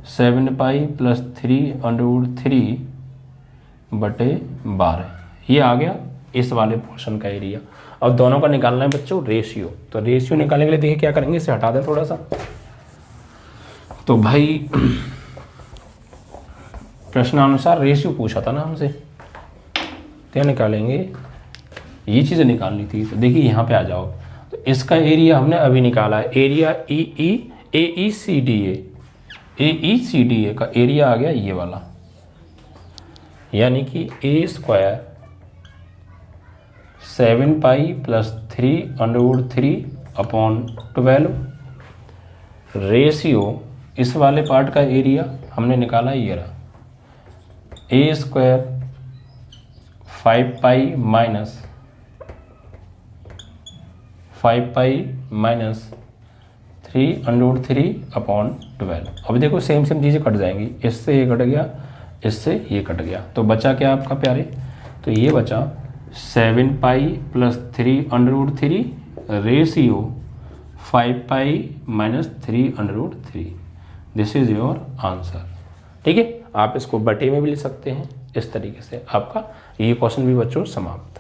7 पाई प्लस 3√3 बटे 12। ये आ गया इस वाले पोर्शन का एरिया। अब दोनों का निकालना है बच्चों रेशियो, तो रेशियो निकालने के लिए देखिए क्या करेंगे, इसे हटा दें थोड़ा सा। तो भाई प्रश्नानुसार रेशियो पूछा था ना हमसे, क्या निकालेंगे, ये चीज़ें निकालनी थी। तो देखिए यहाँ पे आ जाओ, तो इसका एरिया हमने अभी निकाला है, एरिया AECDA का एरिया आ गया ये वाला, यानी कि ए स्क्वायर 7 पाई प्लस 3√3/12 रेशियो इस वाले पार्ट का एरिया हमने निकाला ये रहा, ए स्क्वायर 5 पाई माइनस 3√3/12। अब देखो सेम चीज़ें कट जाएंगी, इससे ये कट गया, इससे ये कट गया, तो बचा क्या आपका प्यारे, तो ये बचा 7 pi plus 3√3 ratio 5 pi minus 3√3। This is your answer. ठीक है, आप इसको बटे में भी ले सकते हैं, इस तरीके से आपका ये क्वेश्चन भी बच्चों समाप्त।